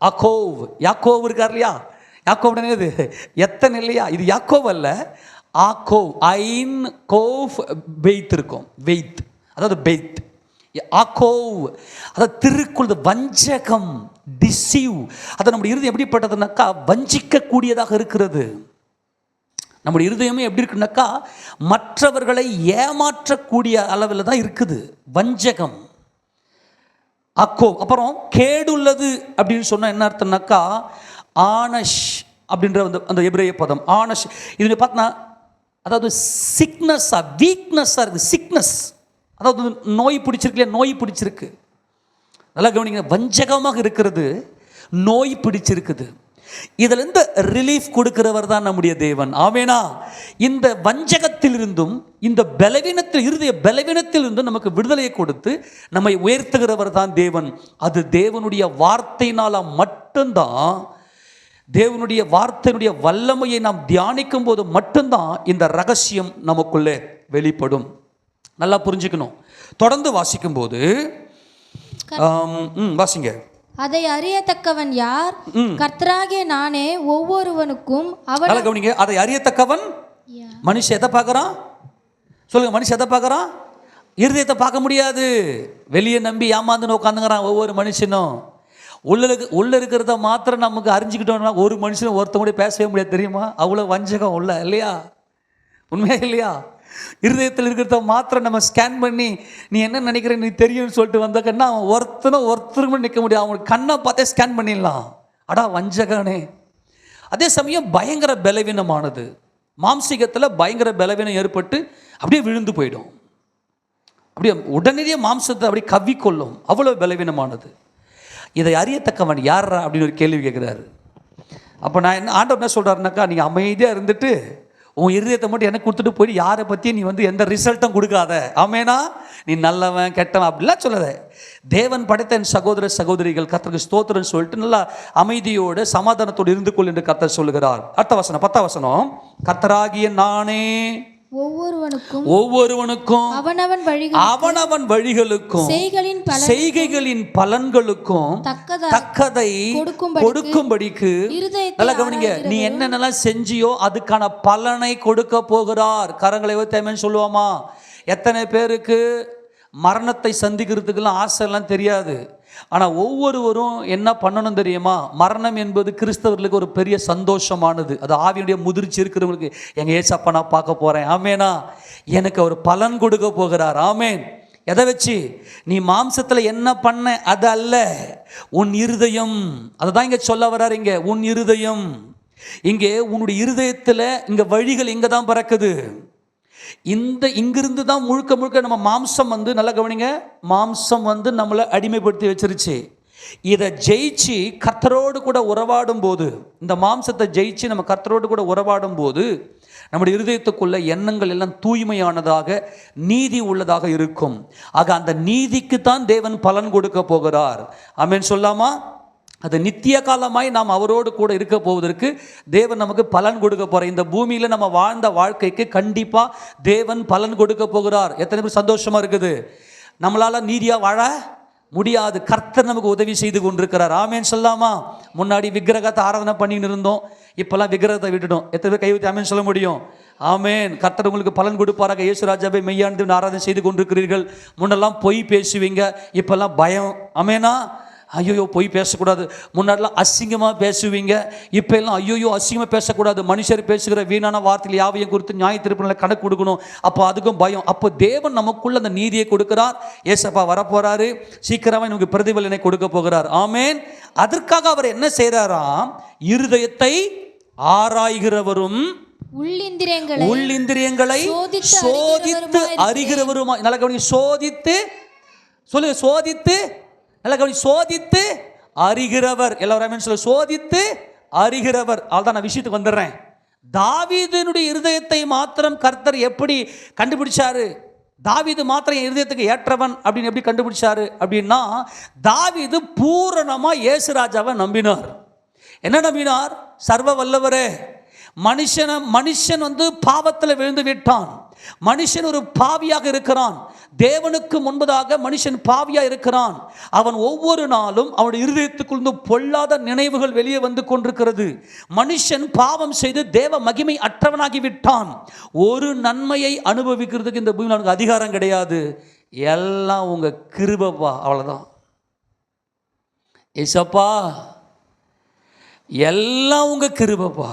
அகோவ், யாக்கோவ் இருக்கார் இல்லையா? யாக்கோவ் என்னது? எத்தனை இல்லையா? இது யாக்கோவ் அல்ல, ஆக்கோவ். ஐன் கோவ் பெய்த் இருக்கும், வெய்த், அதாவது பெய்த். ஆக்கோவ் அதாவது திருக்குள்ளது, வஞ்சகம், டிசீவ். அது நம்முடைய இருதயம் எப்படிப்பட்டதுனாக்கா வஞ்சிக்கக்கூடியதாக இருக்கிறது. நம்முடைய இருதயமே எப்படி இருக்குனாக்கா மற்றவர்களை ஏமாற்றக்கூடிய அளவில் தான் இருக்குது, வஞ்சகம், அக்கோவ். அப்புறம் கேடுள்ளது அப்படின்னு சொன்னால் என்ன அர்த்தம்னாக்கா ஆனஷ் அப்படின்ற அந்த எபிரேய பதம் ஆனஷ். இது பார்த்தா அதாவது சிக்னஸ்ஸாக, வீக்னஸ்ஸாக இருக்குது. சிக்னஸ் அதாவது நோய் பிடிச்சிருக்கு, நோய் பிடிச்சிருக்கு. நல்லா கவனிங்க, வஞ்சகமாக இருக்கிறது, நோய் பிடிச்சிருக்குது. இதிலிருந்து ரிலீஃப் கொடுக்கிறவர் தான் நம்முடைய தேவன். ஆமேனா? இந்த வஞ்சகத்திலிருந்தும் இந்த பலவீனத்தில், இருதய பலவீனத்திலிருந்தும் நமக்கு விடுதலையை கொடுத்து நம்மை உயர்த்துகிறவர் தான் தேவன். அது தேவனுடைய வார்த்தையினால் மட்டும்தான், தேவனுடைய வார்த்தையினுடைய வல்லமையை நாம் தியானிக்கும் போது மட்டும்தான் இந்த ரகசியம் நமக்குள்ளே வெளிப்படும். நல்லா புரிஞ்சுக்கணும். தொடர்ந்து வாசிக்கும் போது வாசிங்க. அதை அறியத்தக்கவன் யார்? கர்த்தராகிய நானே ஒவ்வொருவனுக்கும் அவன். கவனிங்க, அதை அறியத்தக்கவன் மனுஷன் எதை பார்க்கறான்? சொல்லுங்க, மனுஷன் எதை பார்க்கறான்? இருதயத்தை பார்க்க முடியாது. வெளியே நம்பி ஏமாந்து உட்காந்துங்கிறான் ஒவ்வொரு மனுஷனும். உள்ள இருக்கிறத மாத்திரம் நமக்கு அறிஞ்சுக்கிட்டோம்னா ஒரு மனுஷனும் ஒருத்தவங்க கூட பேசவே முடியாது, தெரியுமா? அவ்வளோ வஞ்சகம் உள்ள, இல்லையா? உண்மையா இல்லையா? இருதயத்தில் இருக்கிறத மாத்திரம் நம்ம ஸ்கேன் பண்ணி நீ என்ன நினைக்கிற நீ தெரியும்னு சொல்லிட்டு வந்தாக்கன்னா அவன் ஒருத்தருமே நிற்க முடியாது. அவங்களுக்கு கண்ணை பார்த்தே ஸ்கேன் பண்ணிடலாம். அடா வஞ்சகனே. அதே சமயம் பயங்கர பலவீனமானது, மாம்சீகத்தில் பயங்கர பலவீனம் ஏற்பட்டு அப்படியே விழுந்து போயிடும். அப்படியே உடனடியே மாம்சத்தை அப்படியே கவ்விக்கொள்ளும், அவ்வளோ பலவீனமானது. இதை அறியத்தக்கவன் யாரா அப்படின்னு ஒரு கேள்வி கேட்குறாரு. அப்போ நான் என்ன, ஆண்டவர் என்ன சொல்கிறாருனாக்கா, நீங்கள் அமைதியாக இருந்துட்டு உன் இருதயத்தை மட்டும் எனக்கு கொடுத்துட்டு போய் யாரை பற்றியும் நீ எந்த ரிசல்ட்டும் கொடுக்காத. ஆமேனா? நீ நல்லவன் கெட்டவன் அப்படிலாம் சொல்லாத. தேவன் படைத்த என் சகோதர சகோதரிகள் கர்த்தருக்கு ஸ்தோத்திரம் சொல்லிட்டு நல்லா அமைதியோடு சமாதானத்தோடு இருந்து கொள் என்று கர்த்தர் சொல்லுகிறார். அடுத்த வசனம், 10ஆம் வசனம். கர்த்தராகிய நானே ஒவ்வொருவனுக்கும் அவனவன் வழிகளுக்கும் செய்கைகளின் பலன்களுக்கும் தக்கதை கொடுக்கும்படிக்கு. நல்லா கவனிங்க, நீ என்னென்னலாம் செஞ்சியோ அதுக்கான பலனை கொடுக்க போகிறார். கரங்களை வைத்து சொல்லுவாமா? எத்தனை பேருக்கு மரணத்தை சந்திக்கிறதுக்கெல்லாம் ஆசைலாம் தெரியாது. ஆனால் ஒவ்வொருவரும் என்ன பண்ணணும் தெரியுமா? மரணம் என்பது கிறிஸ்தவர்களுக்கு ஒரு பெரிய சந்தோஷமானது. அது ஆவியுடைய முதிர்ச்சி இருக்கிறவங்களுக்கு, எங்கள் ஏசப்பா நான் பார்க்க போகிறேன், ஆமேனா, எனக்கு ஒரு பலன் கொடுக்க போகிறார். ஆமேன். எதை வச்சு? நீ மாம்சத்தில் என்ன பண்ண அது அல்ல, உன் இருதயம். அதை தான் இங்கே சொல்ல வர்றாரு. இங்கே உன் இருதயம், இங்கே உன்னுடைய இருதயத்தில் இங்கே வழிகள் இங்கே தான் பிறக்குது. இங்கிருந்து தான் முழுக்க முழுக்க நம்ம மாம்சம் நல்லா கவனிங்க, மாம்சம் நம்மளை அடிமைப்படுத்தி வச்சிருச்சு. இதை ஜெயிச்சு கர்த்தரோடு கூட உறவாடும் போது, இந்த மாம்சத்தை ஜெயிச்சு நம்ம கர்த்தரோடு கூட உறவாடும் போது நம்முடைய இருதயத்துக்குள்ள எண்ணங்கள் எல்லாம் தூய்மையானதாக நீதி உள்ளதாக இருக்கும். ஆக அந்த நீதிக்கு தான் தேவன் பலன் கொடுக்க போகிறார். ஆமென் சொல்லாமா? அது நித்திய காலமாய் நாம் அவரோடு கூட இருக்க போவதற்கு தேவன் நமக்கு பலன் கொடுக்க போகிறார். இந்த பூமியில் நம்ம வாழ்ந்த வாழ்க்கைக்கு கண்டிப்பாக தேவன் பலன் கொடுக்க போகிறார். எத்தனை பேர் சந்தோஷமாக இருக்குது? நம்மளால் நீதியாக வாழ முடியாது, கர்த்தர் நமக்கு உதவி செய்து கொண்டிருக்கிறார். ஆமேன் சொல்லாமா? முன்னாடி விக்கிரகத்தை ஆராதனை பண்ணின்னு இருந்தோம், இப்போல்லாம் விக்கிரகத்தை விட்டுட்டோம். எத்தனை பேர் கை ஊற்றி ஆமேன் சொல்ல முடியும்? ஆமேன். கர்த்தர் உங்களுக்கு பலன் கொடுப்பாராக. இயேசுராஜாவை மெய்யானது ஆராதனை செய்து கொண்டிருக்கிறீர்கள். முன்னெல்லாம் பொய் பேசுவீங்க, இப்போல்லாம் பயம். ஆமேனா? ஐயோயோ பொய் பேசக்கூடாது. முன்னாடிலாம் அசிங்கமாக பேசுவீங்க, இப்போ எல்லாம் ஐயோயோ அசிங்கமாக பேசக்கூடாது. மனுஷர் பேசுகிற வீணான வார்த்தையில் யாவையும் குறித்து நியாய தீர்ப்பில் கணக்கு கொடுக்கணும். அப்போ அதுக்கும் பயம். அப்போ தேவன் நமக்குள்ள அந்த நீதியை கொடுக்கிறார். ஏசப்பா வரப்போறாரு, சீக்கிரமாக நமக்கு பிரதிபலனை கொடுக்க போகிறார். ஆமேன். அதற்காக அவர் என்ன செய்கிறாராம்? இருதயத்தை ஆராய்கிறவரும் உள்ளிந்திரியங்களை சோதித்து அறிகிறவருமாய். நல்ல கவனி, சோதித்து சொல்லுங்க, சோதித்து, நல்ல கவனி, சோதித்து அறிகிறவர். எல்லாரும் சொல்ல, சோதித்து அறிகிறவர். அதான் நான் விஷயத்துக்கு வந்துடுறேன். தாவீதினுடைய இருதயத்தை மாத்திரம் கர்த்தர் எப்படி கண்டுபிடிச்சாரு? தாவீது மாத்திரம் என் இருதயத்துக்கு ஏற்றவன் அப்படின்னு எப்படி கண்டுபிடிச்சாரு அப்படின்னா, தாவீது பூரணமா இயேசு ராஜாவை நம்பினார். என்ன நம்பினார்? சர்வ வல்லவரே. மனுஷன் பாவத்தில் விழுந்து விட்டான். மனுஷன் ஒரு பாவியாக இருக்கிறான். தேவனுக்கு முன்பதாக மனுஷன் பாவியாக இருக்கிறான். அவன் ஒவ்வொரு நாளும் அவனுடைய இருதயத்துக்குள் பொல்லாத நினைவுகள் வெளியே வந்து கொண்டிருக்கிறது. மனுஷன் பாவம் செய்து தேவ மகிமை அற்றவனாகி விட்டான். ஒரு நன்மையை அனுபவிக்கிறதுக்கு இந்த பூமியில் அவனுக்கு அதிகாரம் கிடையாது. எல்லாம் உங்க கிருபைப்பா, அவ்வளவுதான். ஏசப்பா, எல்லாம் உங்க கிருபைப்பா.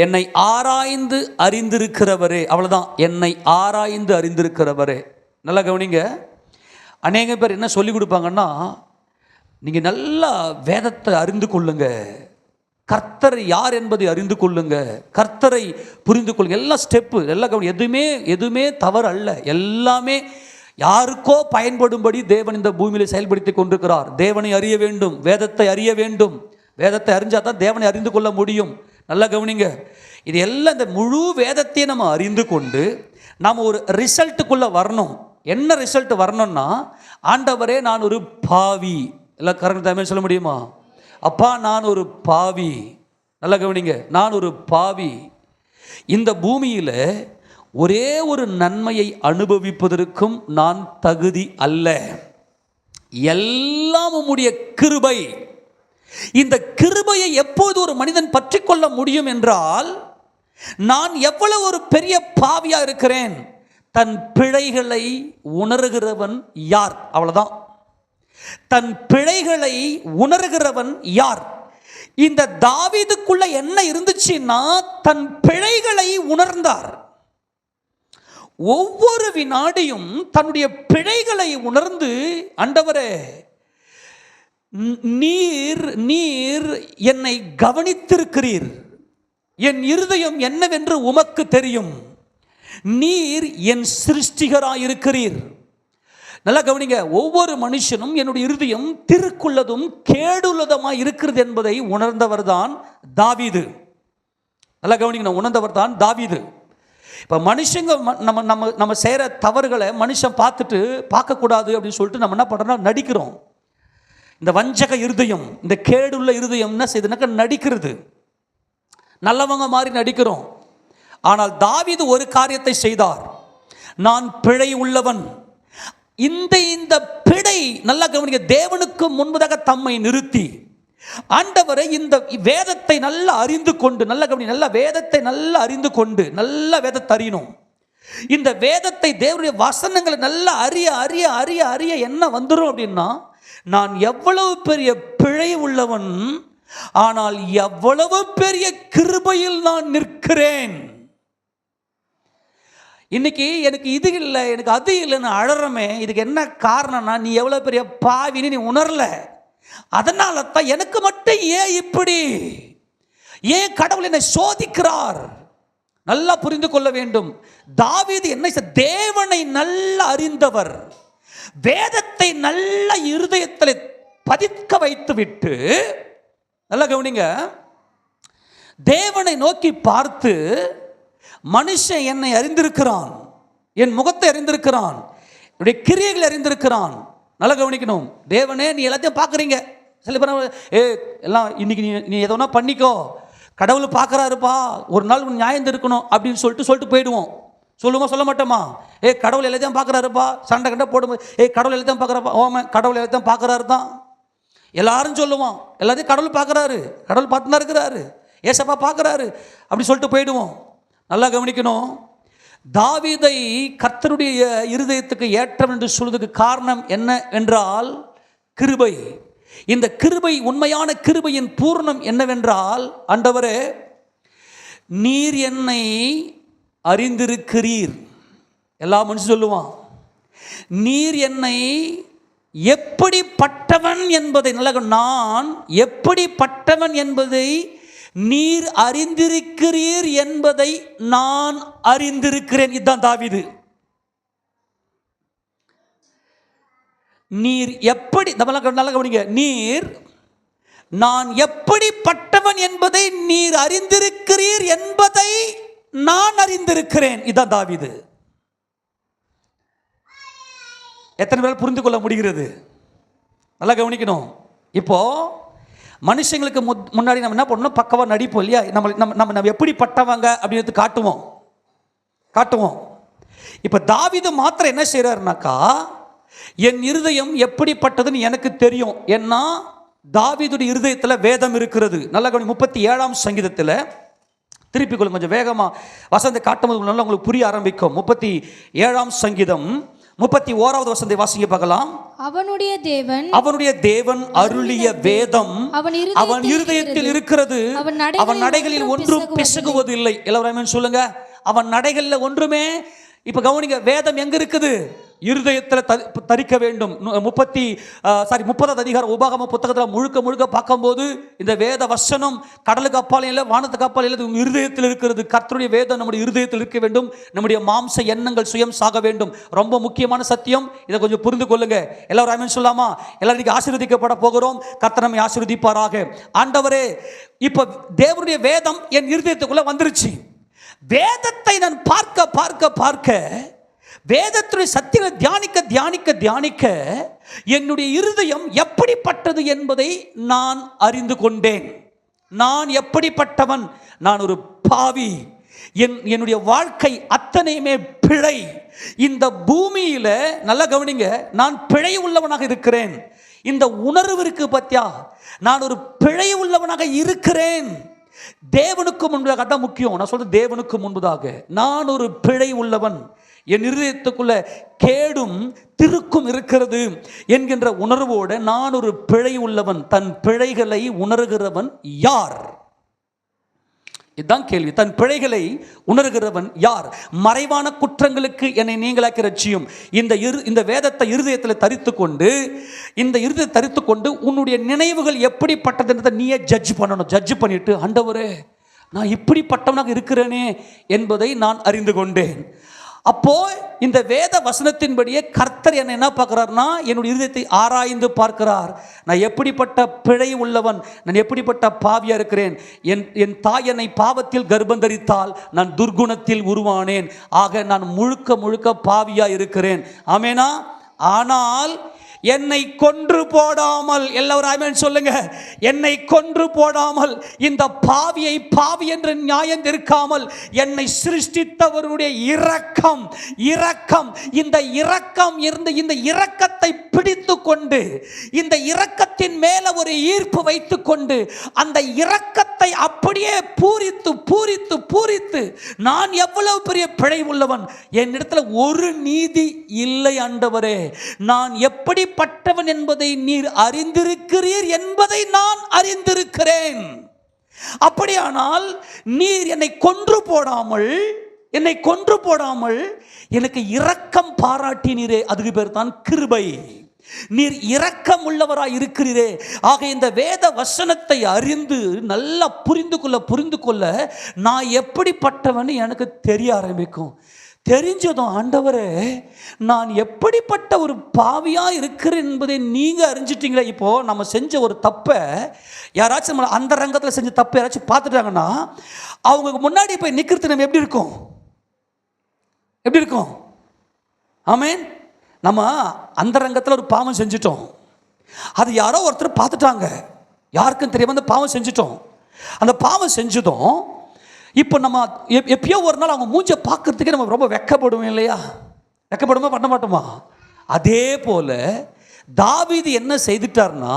என்னை ஆராய்ந்து அறிந்திருக்கிறவரே, அவ்வளவுதான். என்னை ஆராய்ந்து அறிந்திருக்கிறவரே. நல்லா கவனிங்க. அநேக பேர் என்ன சொல்லி கொடுப்பாங்கன்னா, நீங்கள் நல்லா வேதத்தை அறிந்து கொள்ளுங்க, கர்த்தர் யார் என்பதை அறிந்து கொள்ளுங்க, கர்த்தரை புரிந்து கொள்ளுங்க. எல்லாம் ஸ்டெப்பு, எல்லாம் கவனி. எதுவுமே தவறு அல்ல. எல்லாமே யாருக்கோ பயன்படும்படி தேவன் இந்த பூமியில் செயல்படுத்தி கொண்டிருக்கிறார். தேவனை அறிய வேண்டும், வேதத்தை அறிய வேண்டும். வேதத்தை அறிஞ்சால் தான் தேவனை அறிந்து கொள்ள முடியும். நல்லா கவனிங்க. இது எல்லாம், இந்த முழு வேதத்தையே நம்ம அறிந்து கொண்டு நாம் ஒரு ரிசல்ட்டுக்குள்ளே வரணும். என்ன ரிசல்ட் வரணும்னா, ஆண்டவரே நான் ஒரு பாவி. எல்லாம் கரெக்ட் தமிழ் சொல்ல முடியுமா? அப்பா நான் ஒரு பாவி. நல்லா கவனிங்க, நான் ஒரு பாவி. இந்த பூமியில் ஒரே ஒரு நன்மையை அனுபவிப்பதற்கும் நான் தகுதி அல்ல. எல்லாம் உம்முடைய கிருபை. இந்த கிருபையை எப்போது ஒரு மனிதன் பற்றி கொள்ள முடியும் என்றால், நான் எவ்வளவு ஒரு பெரிய பாவியா இருக்கிறேன், தன் பிழைகளை உணர்கிறவன் யார்? அவ்வளவுதான். தன் பிழைகளை உணர்கிறவன் யார்? இந்த தாவீதுக்குள்ள என்ன இருந்துச்சுன்னா, தன் பிழைகளை உணர்ந்தார். ஒவ்வொரு வினாடியும் தன்னுடைய பிழைகளை உணர்ந்து, ஆண்டவரே நீர் என்னை கவனித்திருக்கிறீர், என் இருதயம் என்னவென்று உமக்கு தெரியும், நீர் என் சிருஷ்டிகராயிருக்கிறீர். நல்லா கவனிங்க. ஒவ்வொரு மனுஷனும் என்னுடைய இருதயம் திருக்குள்ளதும் கேடுள்ளதுமாய் இருக்கிறது என்பதை உணர்ந்தவர் தான் தாவீது. நல்லா கவனிங்க, உணர்ந்தவர் தான் தாவீது. இப்போ மனுஷங்க நம்ம செய்கிற தவறுகளை மனுஷன் பார்க்கக்கூடாது அப்படின்னு சொல்லிட்டு நம்ம என்ன பண்ணுறோம்னா நடிக்கிறோம். இந்த வஞ்சக இருதயம், இந்த கேடுள்ள இருதயம் என்ன செய்யுதுனாக்கா நடிக்கிறது. நல்லவங்க மாதிரி நடிக்கிறோம். ஆனால் தாவீது ஒரு காரியத்தை செய்தார். நான் பிழை உள்ளவன். இந்த பிழை, நல்லா கவனிக்க, தேவனுக்கு முன்பதாக தம்மை நிறுத்தி, ஆண்டவரை இந்த வேதத்தை நல்லா அறிந்து கொண்டு, நல்ல கவனி, நல்ல வேதத்தை நல்லா அறிந்து கொண்டு, நல்ல வேதத்தை அறியணும். இந்த வேதத்தை, தேவனுடைய வசனங்களை நல்லா அறிய அறிய அறிய அறிய என்ன வந்துடும் அப்படின்னா, நான் எவ்வளவு பெரிய பிழை உள்ளவன், ஆனால் எவ்வளவு பெரிய கிருபையில் நான் நிற்கிறேன். இன்னைக்கு எனக்கு இது இல்லை, எனக்கு அது இல்லைன்னு அழறமே. இதுக்கு என்ன காரணம்னா, நீ எவ்வளவு பெரிய பாவின்னு நீ உணரல. அதனால தான் எனக்கு மட்டும் ஏன் இப்படி, ஏன் கடவுள் என்னை சோதிக்கிறார்? நல்லா புரிந்து கொள்ள வேண்டும். தாவீது என்ன, தேவனை நல்லா அறிந்தவர், வேதத்தை நல்ல இருதயத்தில் பதிக்க வைத்து விட்டு, நல்லா கவனிங்க, தேவனை நோக்கி பார்த்து, மனுஷன் என்னை அறிந்திருக்கிறான், என் முகத்தை அறிந்திருக்கிறான், என்னுடைய கிரியைகளை அறிந்திருக்கிறான். நல்லா கவனிக்கணும். தேவனே நீ எல்லாத்தையும் பார்க்குறீங்க. சில பேர் எல்லாம் இன்னைக்கு நீ எதோனா பண்ணிக்கோ, கடவுள் பார்க்குறாருப்பா, ஒரு நாள் உன் நியாயம் இருக்கணும் அப்படின்னு சொல்லிட்டு போயிடுவோம். சொல்லுவோமா சொல்ல மாட்டோமா? கடவுள் எல்லாத்தையும் பார்க்குறாருப்பா, சண்டை கண்டை போடும்போது கடவுள் எல்லாத்தையும் பார்க்குறாப்பா, ஓம கடவுள் எல்லாத்தையும் பார்க்குறாரு தான் எல்லாரும் சொல்லுவோம். எல்லாத்தையும் கடவுள் பார்க்குறாரு, கடவுள் பார்த்து தான் இருக்கிறாரு, ஏசப்பா பார்க்குறாரு அப்படி சொல்லிட்டு போயிடுவோம். நல்லா கவனிக்கணும். தாவீதை கர்த்தருடைய இருதயத்துக்கு ஏற்றம் என்று சொல்வதற்கு காரணம் என்ன என்றால் கிருபை. இந்த கிருபை, உண்மையான கிருபையின் பூர்ணம் என்னவென்றால், ஆண்டவரே நீர் என்னை அறிந்திருக்கிறீர். எல்லா மனுஷன் சொல்லுவான், நீர் என்னை எப்படிப்பட்டவன் என்பதை, நல்ல நான் எப்படிப்பட்டவன் என்பதை நீர் அறிந்திருக்கிறீர் என்பதை நான் அறிந்திருக்கிறேன். இதுதான் தாவீது. நீர் எப்படி, நல்லா கவனிங்க, நீர் நான் எப்படிப்பட்டவன் என்பதை நீர் அறிந்திருக்கிறீர் என்பதை நான் அறிந்திருக்கிறேன். இதுதான் தாவீது. எத்தனை பேர் புரிந்து கொள்ள முடிகிறது? நல்லா கவனிக்கணும். இப்போ மனுஷங்களுக்கு முன்னாடி நம்ம என்ன பண்ணணும், பக்கவா நடிப்போம் இல்லையா? நம்ம எப்படிப்பட்டவங்க அப்படின்னு காட்டுவோம். இப்போ தாவீது மாத்திரம் என்ன செய்யறாருனாக்கா, என் இருதயம் எப்படிப்பட்டதுன்னு எனக்கு தெரியும். ஏன்னா தாவீதுடைய இருதயத்தில் வேதம் இருக்கிறது. நல்லா கவனி, 37ஆம் சங்கீதத்தில் திருப்பி கொள்ளுங்க, கொஞ்சம் வேகமா வசனத்தை காட்டும்போது நல்லா உங்களுக்கு புரிய ஆரம்பிக்கும். 37ஆம் சங்கீதம் 31வது வசனத்தை வாசிங்க பார்க்கலாம். அவனுடைய தேவன் அருளிய வேதம் அவன் இருதயத்தில் இருக்கிறது, அவன் நடைகளில் ஒன்றும் பிசகுவதில்லை. எல்லாரும் சொல்லுங்க, அவன் நடைகளில் ஒன்றுமே. இப்ப கவனிங்க, வேதம் எங்க இருக்குது? இருதயத்தில் தரிக்க வேண்டும். 30வது அதிகாரம் உபாகம புத்தகத்தில் முழுக்க பார்க்கும்போது இந்த வேத வசனம் கடலுக்கு அப்பாலும் இல்லை, வானத்துக்கு அப்பாலும் இல்லை, உங்கள் இருதயத்தில் இருக்கிறது. கர்த்தருடைய வேதம் நம்முடைய இருதயத்தில் இருக்க வேண்டும். நம்முடைய மாம்ச எண்ணங்கள் சுயம் சாக வேண்டும். ரொம்ப முக்கியமான சத்தியம். இதை கொஞ்சம் புரிந்து கொள்ளுங்க. எல்லாரும் ஆமென் சொல்லாமா? எல்லாரும் ஆசீர்வதிக்கப்பட போகிறோம். கர்த்தர் நம்மை ஆசீர்வதிப்பாராக. ஆண்டவரே, இப்போ தேவனுடைய வேதம் என் இருதயத்துக்குள்ள வந்துருச்சு. வேதத்தை நான் பார்க்க வேதத்துடைய சத்தியத்தை தியானிக்க என்னுடைய இருதயம் எப்படிப்பட்டது என்பதை நான் அறிந்து கொண்டேன். நான் எப்படிப்பட்டவன்? நான் ஒரு பாவி. என்னுடைய வாழ்க்கை அத்தனையுமே பிழை. இந்த பூமியில நல்லா கவனிங்க, நான் பிழை உள்ளவனாக இருக்கிறேன். இந்த உணர்வு இருக்கு பத்தியா, நான் ஒரு பிழை உள்ளவனாக இருக்கிறேன். தேவனுக்கு முன்பதாக, அதான் முக்கியம். நான் சொல்றது தேவனுக்கு முன்பதாக நான் ஒரு பிழை உள்ளவன். என் இருதயத்துக்குள்ள கேடும் திருக்கும் இருக்கிறது என்கின்ற உணர்வோடு நான் ஒரு பிழை உள்ளவன். தன் பிழைகளை உணர்கிறவன் யார்? இதுதான் கேள்வி. தன் பிழைகளை உணர்கிறவன் யார்? மறைவான குற்றங்களுக்கு என்னை நீங்களாக்கி ரட்சியும். இந்த வேதத்தை இருதயத்தில் தரித்து கொண்டு உன்னுடைய நினைவுகள் எப்படிப்பட்டதுன்றதை நீயே ஜட்ஜ் பண்ணணும். ஜட்ஜ் பண்ணிட்டு, ஆண்டவரே நான் இப்படிப்பட்டவனாக இருக்கிறேனே என்பதை நான் அறிந்து கொண்டேன். அப்போ இந்த வேத வசனத்தின்படியே கர்த்தர் என்னை என்ன பார்க்கிறார்னா, என்னுடைய இருதயத்தை ஆராய்ந்து பார்க்கிறார். நான் எப்படிப்பட்ட பிழை உள்ளவன், நான் எப்படிப்பட்ட பாவியா இருக்கிறேன். என் தாய் என்னை பாவத்தில் கர்ப்பந்தரித்தால் நான் துர்குணத்தில் உருவானேன். ஆக நான் முழுக்க பாவியா இருக்கிறேன். ஆமேனா? ஆனால் என்னை கொன்று போடாமல், எல்லாரும் ஆமென் சொல்லுங்க, என்னை கொன்று போடாமல், இந்த பாவியை பாவி என்று நியாயம் தீர்க்காமல் என்னை சிருஷ்டித்தவருடைய இரக்கம், இந்த இரக்கம் இருந்து இந்த இரக்கத்தை பிடித்து கொண்டு, இந்த இரக்கத்தின் மேல ஒரு ஈர்ப்பு வைத்து கொண்டு, அந்த இரக்கத்தை அப்படியே பூரித்து நான் எவ்வளவு பெரிய பிழை உள்ளவன், என்னிடத்துல ஒரு நீதி இல்லை ஆண்டவரே, நான் எப்படி பட்டவன் என்பதை நீர் அறிந்திருக்கிறீர் என்பதை நான் அறிந்திருக்கிறேன். அப்படியானால் நீர் என்னை கொன்று போடாமல் எனக்கு இரக்கம் பாராட்டினீரே, அதுக்கு பேர் தான் கிருபை. நீர் இரக்கம் உள்ளவராய் இருக்கிறீரே. ஆக இந்த வேத வசனத்தை அறிந்து நல்லா புரிந்து கொள்ள நான் எப்படிப்பட்டவன் எனக்கு தெரிய ஆரம்பிக்கும். தெரிஞ்சதும், ஆண்டவரே நான் எப்படிப்பட்ட ஒரு பாவியா இருக்கிறேன் என்பதை நீங்க அறிஞ்சிட்டீங்களே. இப்போ நம்ம செஞ்ச ஒரு தப்பை யாராச்சும் நம்ம அந்த ரங்கத்தில் செஞ்ச தப்பை யாராச்சும் பார்த்துட்டாங்கன்னா அவங்க முன்னாடி போய் நிற்கிறது நம்ம எப்படி இருக்கும்? ஆமேன். நம்ம அந்த ரங்கத்தில் ஒரு பாவம் செஞ்சிட்டோம், அது யாரோ ஒருத்தர் பார்த்துட்டாங்க, யாருக்கும் தெரியாம அந்த பாவம் செஞ்சிட்டோம். அந்த பாவம் செஞ்சதும் இப்போ நம்ம எப்பயோ ஒரு நாள் அவங்க மூஞ்ச பார்க்கறதுக்கே நம்ம ரொம்ப வெக்கப்படுவோம் இல்லையா? வெக்கப்படுமா, பண்ண மாட்டோமா? அதே போல தாவீது என்ன செய்துட்டார்னா,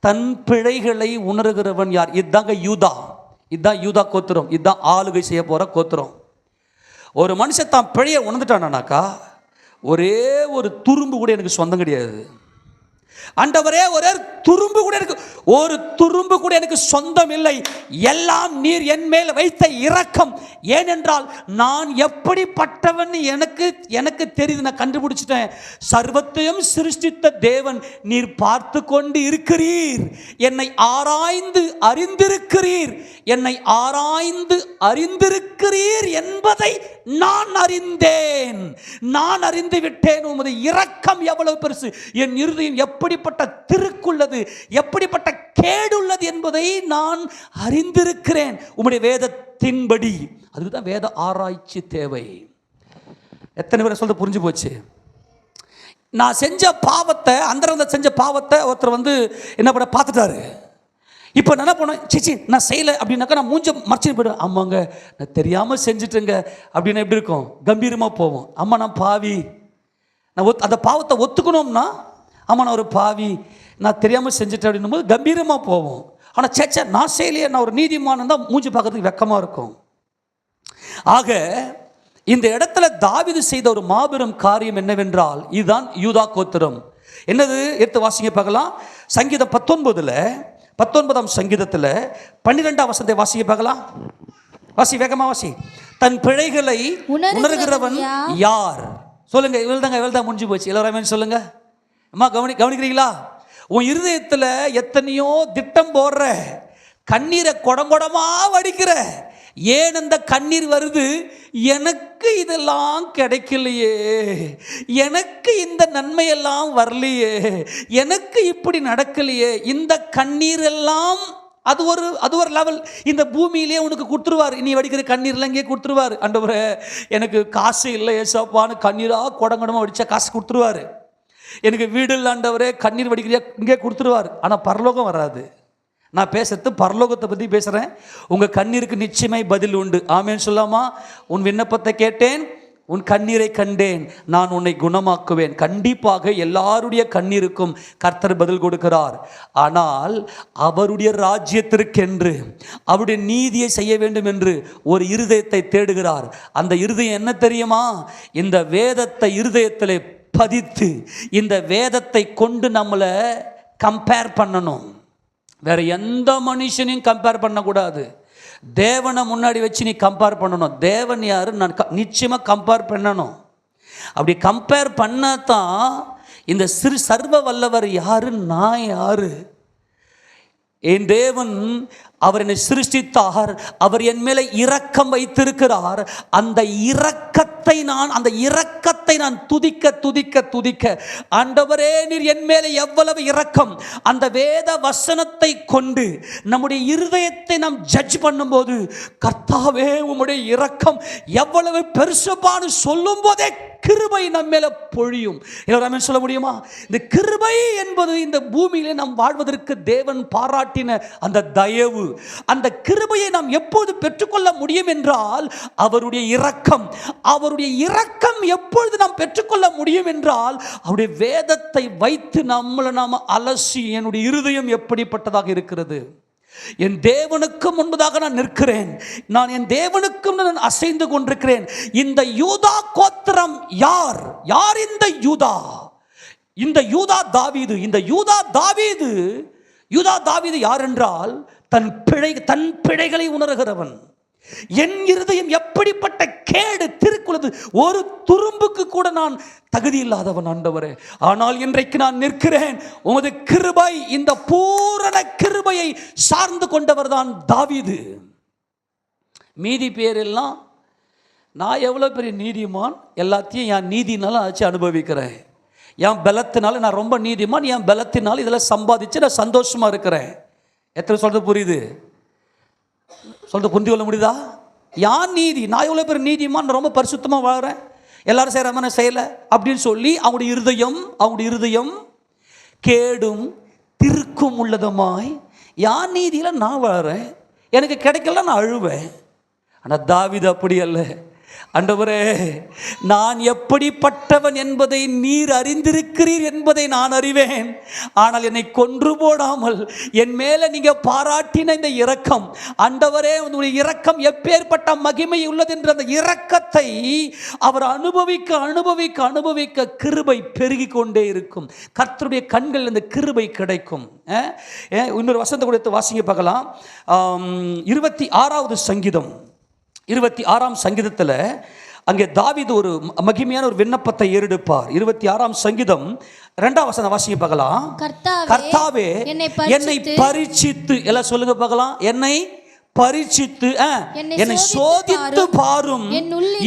தன் பிழைகளை உணர்கிறவன் யார்? இதுதான் யூதா கோத்திரம், இதுதான் ஆளுகை செய்ய போற கோத்திரம். ஒரு மனுஷன் தான் பிழையை உணர்ந்துட்டானாக்கா ஒரே ஒரு துரும்பு கூட எனக்கு சொந்தம் கிடையாது. ஆண்டவரே ஒரே துரும்பு கூட எனக்கு, ஒரு துரும்பு கூட எனக்கு சொந்தம் இல்லை, எல்லாம் நீர் என் மேல் வைத்த இரக்கம். ஏனென்றால் நான் எப்படிப்பட்டவன் எனக்கு தெரியுது, நான் கண்டுபிடிச்சிட்டேன். சர்வத்தையும் சிருஷ்டித்த தேவன் நீர் பார்த்து கொண்டு இருக்கிறீர், என்னை ஆராய்ந்து அறிந்திருக்கிறீர், என்னை ஆராய்ந்து அறிந்திருக்கிறீர் என்பதை நான் அறிந்தேன், நான் அறிந்து விட்டேன். உமது இரக்கம் எவ்வளவு பெருசு, என் இருதயம் எப்படிப்பட்ட திருக்குள்ளது, எப்படிப்பட்ட கேடுள்ளது என்பதை நான் அறிந்திருக்கிறேன் உம்முடைய வேதத்தின்படி. அதுதான் வேத ஆராய்ச்சி தேவை. எத்தனை பேர் சொல்ல புரிஞ்சு போச்சு? நான் செஞ்ச பாவத்தை, அந்த செஞ்ச பாவத்தை ஒருத்தர் என்ன பண்ண பார்த்துட்டாரு. இப்போ என்ன பண்ணேன், சிச்சி நான் செய்யலை அப்படின்னாக்கா நான் மூஞ்ச மறைச்சு போய்டுவேன். ஆமாங்க நான் தெரியாமல் செஞ்சுட்டேங்க அப்படின்னா எப்படி இருக்கும்? கம்பீரமாக போவோம். அம்மா நான் பாவி, நான் அந்த பாவத்தை ஒத்துக்கணும்னா, ஆமாம் நான் ஒரு பாவி, நான் தெரியாமல் செஞ்சுட்டேன் அப்படின்னும் போது கம்பீரமாக போவோம். ஆனால் சேச்சா நான் செய்யலையே, நான் ஒரு நீதிமானம் தான் மூஞ்சி பார்க்கறதுக்கு வெக்கமாக இருக்கும். ஆக இந்த இடத்துல தாவீது செய்த ஒரு மாபெரும் காரியம் என்னவென்றால், இதுதான் யூதா கோத்திரம். என்னது? எடுத்து வாசிங்க பார்க்கலாம். சங்கீதம் 19ஆம் சங்கீதத்தில் 12ஆம் வசனத்தை வாசிங்க பார்க்கலாம். வாசி, வேகமா வாசி. தன் பிழைகளை உணர்கிறவன் யார்? சொல்லுங்க. இவள்தான் முடிஞ்சு போச்சு. எல்லாரும் சொல்லுங்க. அம்மா கவனிக்கிறீங்களா? உன் இருதயத்தில் எத்தனையோ திட்டம் போடுற, கண்ணீரை குடங்குடமா வடிக்கிற. ஏன் அந்த கண்ணீர் வருது? எனக்கு இதெல்லாம் கிடைக்கலையே, எனக்கு இந்த நன்மையெல்லாம் வரலையே, எனக்கு இப்படி நடக்கலையே. இந்த கண்ணீர் எல்லாம் அது ஒரு லெவல். இந்த பூமியிலே உனக்கு கொடுத்துருவார். இனி வடிக்கிற கண்ணீர்லாம் இங்கே கொடுத்துருவார். ஆண்டவரே எனக்கு காசு இல்லை ஏசப்பான்னு கண்ணீராக குடங்குடமாக வடிச்சா காசு கொடுத்துருவார். எனக்கு வீடு இல்லை ஆண்டவரே, கண்ணீர் வடிக்கிறியா, இங்கே கொடுத்துருவார். ஆனால் பரலோகம் வராது. நான் பேசுறது பரலோகத்தை பற்றி பேசுகிறேன். உங்கள் கண்ணீருக்கு நிச்சயமாய் பதில் உண்டு. ஆமேன்னு சொல்லாமா? உன் விண்ணப்பத்தை கேட்டேன், உன் கண்ணீரை கண்டேன், நான் உன்னை குணமாக்குவேன். கண்டிப்பாக எல்லாருடைய கண்ணீருக்கும் கர்த்தர் பதில் கொடுக்கிறார். ஆனால் அவருடைய ராஜ்யத்திற்கென்று, அவருடைய நீதியை செய்ய வேண்டும் என்று ஒரு இருதயத்தை தேடுகிறார். அந்த இருதயம் என்ன தெரியுமா? இந்த வேதத்தை இருதயத்தில் பதித்து, இந்த வேதத்தை கொண்டு நம்மளை கம்பேர் பண்ணணும். வேற எந்த மனுஷனையும் கம்பேர் பண்ணக்கூடாது. தேவனை முன்னாடி வச்சு நீ கம்பேர் பண்ணணும். தேவன் யாரு நான் நிச்சயமாக கம்பேர் பண்ணணும். அப்படி கம்பேர் பண்ணத்தான் இந்த சர்வ வல்லவர் யாரு, நான் யாரு? என் தேவன் அவர் என்னை சிருஷ்டித்தார், அவர் என் மேலே இரக்கம் வைத்திருக்கிறார். அந்த இரக்கத்தை நான் துதிக்க ஆண்டவரே நீர் என் மேலே எவ்வளவு இரக்கம். அந்த வேத வசனத்தை கொண்டு நம்முடைய இருதயத்தை நாம் ஜட்ஜ் பண்ணும்போது, கர்த்தாவே உம்முடைய இரக்கம் எவ்வளவு பெருசுபான்னு சொல்லும் போதே கிருபை நம்ம மேல பொழியும். எல்லாரும் சொல்ல முடியுமா? இந்த கிருபை என்பது இந்த பூமியிலே நாம் வாழ்வதற்கு தேவன் பாராட்டின அந்த தயவு. அந்த கிருபையை நாம் எப்போது பெற்றுக்கொள்ள முடியும் என்றால், அவருடைய இரக்கம் எப்பொழுது நாம் பெற்றுக்கொள்ள முடியும் என்றால், அவருடைய வேதத்தை வைத்து நாம் அலசி, என்னுடைய இருதயம் எப்படிப்பட்டதாக இருக்கிறது, என் தேவனுக்கு முன்பதாக நான் நிற்கிறேன், நான் என் தேவனுக்கு நான் அசைந்து கொண்டிருக்கிறேன். இந்த யூதா கோத்திரம் யார்? இந்த யூதா தாவீது. இந்த யூதா தாவீது யார் என்றால், தன் பிழைகளை உணர்கிறவன். என் இருதயம் எப்படிப்பட்ட கேடு திருக்குள்ளது, ஒரு துரும்புக்கு கூட நான் தகுதி இல்லாதவன் ஆண்டவரே. ஆனால் இன்றைக்கு நான் நிற்கிறேன். உமது கிருபை, இந்த பூரண கிருபையை சார்ந்து கொண்டவர் தான் தாவீது. மீதி பேரெல்லாம் நான் எவ்வளோ பெரிய நீதிமான், எல்லாத்தையும் என் நீதினால ஆச்சு அனுபவிக்கிறேன். என் பலத்தினால நான் ரொம்ப நீதிமான், என் பலத்தினால இதெல்லாம் சம்பாதிச்சு நான் சந்தோஷமா இருக்கிறேன். எத்தனை சொல்றது புரியுது? சொல்றது புரிந்து கொள்ள முடியுதா? யான் நீதி, நான் எவ்வளோ பேர் நீதிமான், ரொம்ப பரிசுத்தமாக வாழ்கிறேன், எல்லாரும் செய்கிற மாதிரி செய்யலை அப்படின்னு சொல்லி அவங்களுடைய இருதயம் கேடும் திருக்கும் உள்ளதுமாய் யான் நீதியில் நான் வாழ்கிறேன், எனக்கு கிடைக்கல நான் அழுவேன். ஆனால் தாவீது அப்படி அல்ல. ஆண்டவரே, நான் எப்படிப்பட்டவன் என்பதை நீர் அறிந்திருக்கிறீர் என்பதை நான் அறிவேன். ஆனால் என்னை கொன்று போடாமல் என் மேலே நீங்க பாராட்டின இந்த இரக்கம், ஆண்டவரே, உங்களுடைய இரக்கம் எப்பேற்பட்ட மகிமை உள்ளது என்ற அந்த இரக்கத்தை அவர் அனுபவிக்க அனுபவிக்க அனுபவிக்க கிருபை பெருகி கொண்டே இருக்கும். கர்த்தருடைய கண்கள் இந்த கிருபை கிடைக்கும். இன்னொரு வசனத்தை கொடுத்து வாசிங்க பார்க்கலாம். 26வது சங்கீதம், 26ஆம் சங்கீதத்தில் அங்கே தாவீது ஒரு மகிமையான ஒரு விண்ணப்பத்தை ஏறெடுப்பார். 26ஆம் சங்கீதம் 2ஆம் வசனம் வாசிங்க பார்க்கலாம். கர்த்தாவே என்னை பரீட்சித்து, எல்லாம் சொல்லுங்க பார்க்கலாம். என்னை பரீட்சித்து என்னை சோதித்து பாரும்,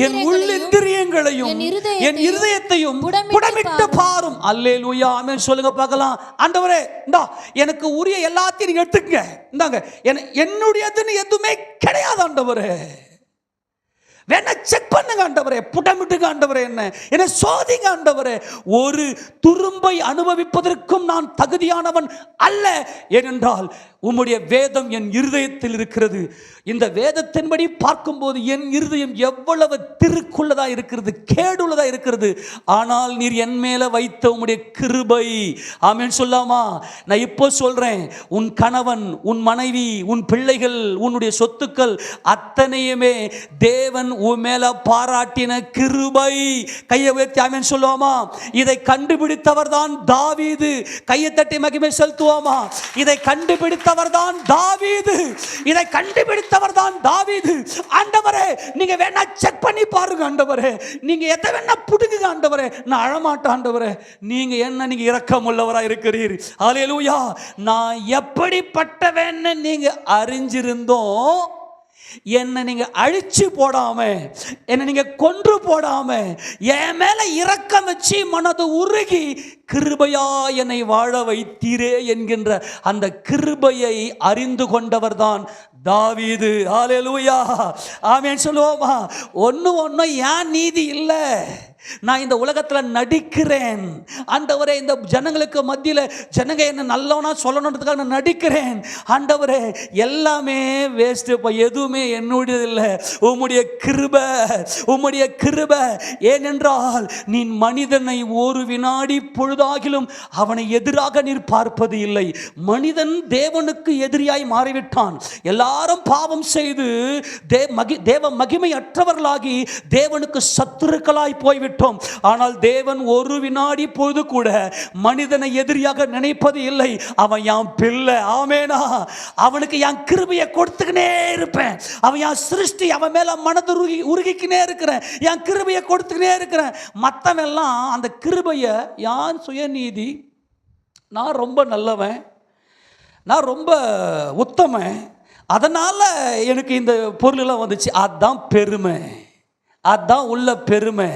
என் உள்ளிந்திரியங்களையும் என் இருதயத்தையும் புடமிட்டு பாரும். அல்லேலூயா, ஆமென் சொல்லுங்க பார்க்கலாம். ஆண்டவரே, இந்தா எனக்கு உரிய எல்லாத்தையும் நீங்க எடுத்துக்கங்க, இந்தாங்க என்னுடையதுன்னு எதுவுமே கிடையாது ஆண்டவரே, வேணா செக் பண்ணுங்க ஆண்டவரே, புடமிட்டுங்க ஆண்டவரே, என்ன சோதிங்க ஆண்டவரே. ஒரு துரும்பை அனுபவிப்பதற்கும் நான் தகுதியானவன் அல்ல, ஏனென்றால் உம்முடைய வேதம் என் இருதயத்தில் இருக்கிறது. இந்த வேதத்தின்படி பார்க்கும்போது என் இருதயம் எவ்வளவு திருக்குள்ளதா இருக்கிறது, கேடுள்ளதா இருக்கிறது. ஆனால் நீர் என் மேல வைத்த உம்முடைய கிருபை, ஆமென் சொல்லாமா? நான் இப்போ சொல்றேன், உன் கணவன், உன் மனைவி, உன் பிள்ளைகள், உன்னுடைய சொத்துக்கள் அத்தனையுமே தேவன் உன் மேல பாராட்டின கிருபை. கையை உயர்த்தி ஆமென் சொல்லுவோமா? இதை கண்டுபிடித்தவர் தான் தாவீது. கையை தட்டி மகிமை செலுத்துவோமா? இதை கண்டுபிடித்தவர் தான் தாவீது. இதை கண்டுபிடித்தவர் தான் தாவீது. ஆண்டவரே, நீங்க வேணா செக் பண்ணி பாருங்க ஆண்டவரே, நீங்க எதை வேணா புடுங்குங்க ஆண்டவரே, நான் அழமாட்டேன் ஆண்டவரே, நீங்க என்ன, நீங்க இரக்கம் உள்ளவராக இருக்கிறீர். ஹல்லேலூயா. நான் எப்படிப்பட்டவன்னு நீங்க அறிஞ்சிருந்தோம், என்னை நீங்க அழிச்சு போடாம, என்னை நீங்க கொன்று போடாம, என் மேல இரக்கம் வச்சு மனது உருகி கிருபையா என்னை வாழ வைத்தீரே என்கின்ற அந்த கிருபையை அறிந்து கொண்டவர் தான் தாவீது. ஹல்லேலூயா, ஆமென் சொல்லுவோமா? ஒண்ணு ஏன் நீதி இல்லை, நான் இந்த உலகத்தில் நடிக்கிறேன் ஆண்டவரே, இந்த ஜனங்களுக்கு மத்தியில் ஜனங்க என்ன நல்லவனா சொல்லணுன்றதுக்காக நான் நடிக்கிறேன் ஆண்டவரே, எல்லாமே வேஸ்ட், எதுவுமே என்னுடையது இல்லை, உம்முடைய கிருபை, உம்முடைய கிருபை. ஏனென்றால் நீ மனிதனை ஒரு வினாடி பொழுதாகிலும் அவனை எதிராக நீர் பார்ப்பது இல்லை. மனிதன் தேவனுக்கு எதிரியாய் மாறிவிட்டான். எல்லாரும் பாவம் செய்து தேவ மகிமை அற்றவர்களாகி தேவனுக்கு சத்துருக்களாய் போய்விட்டான். ஆனால் தேவன் ஒரு வினாடி பொழுது கூட மனிதனை எதிரியாக நினைப்பது இல்லை. அவன் என் பிள்ளை, ஆமேனா? அவனுக்கு என் கிருபையை கொடுத்துக்கினே இருப்பேன். அவன் என் சிருஷ்டி, அவன் மேல மனது உருகிக்கினே இருக்கிறேன், என் கிருபையை கொடுத்துக்கினே இருக்கிறேன். மற்றவெல்லாம் அந்த கிருபையை, யான் சுயநீதி, நான் ரொம்ப நல்லவன், நான் ரொம்ப உத்தமன், அதனால எனக்கு இந்த பொருளெல்லாம் வந்துச்சு, அதுதான் பெருமை, அதுதான் உள்ள பெருமை.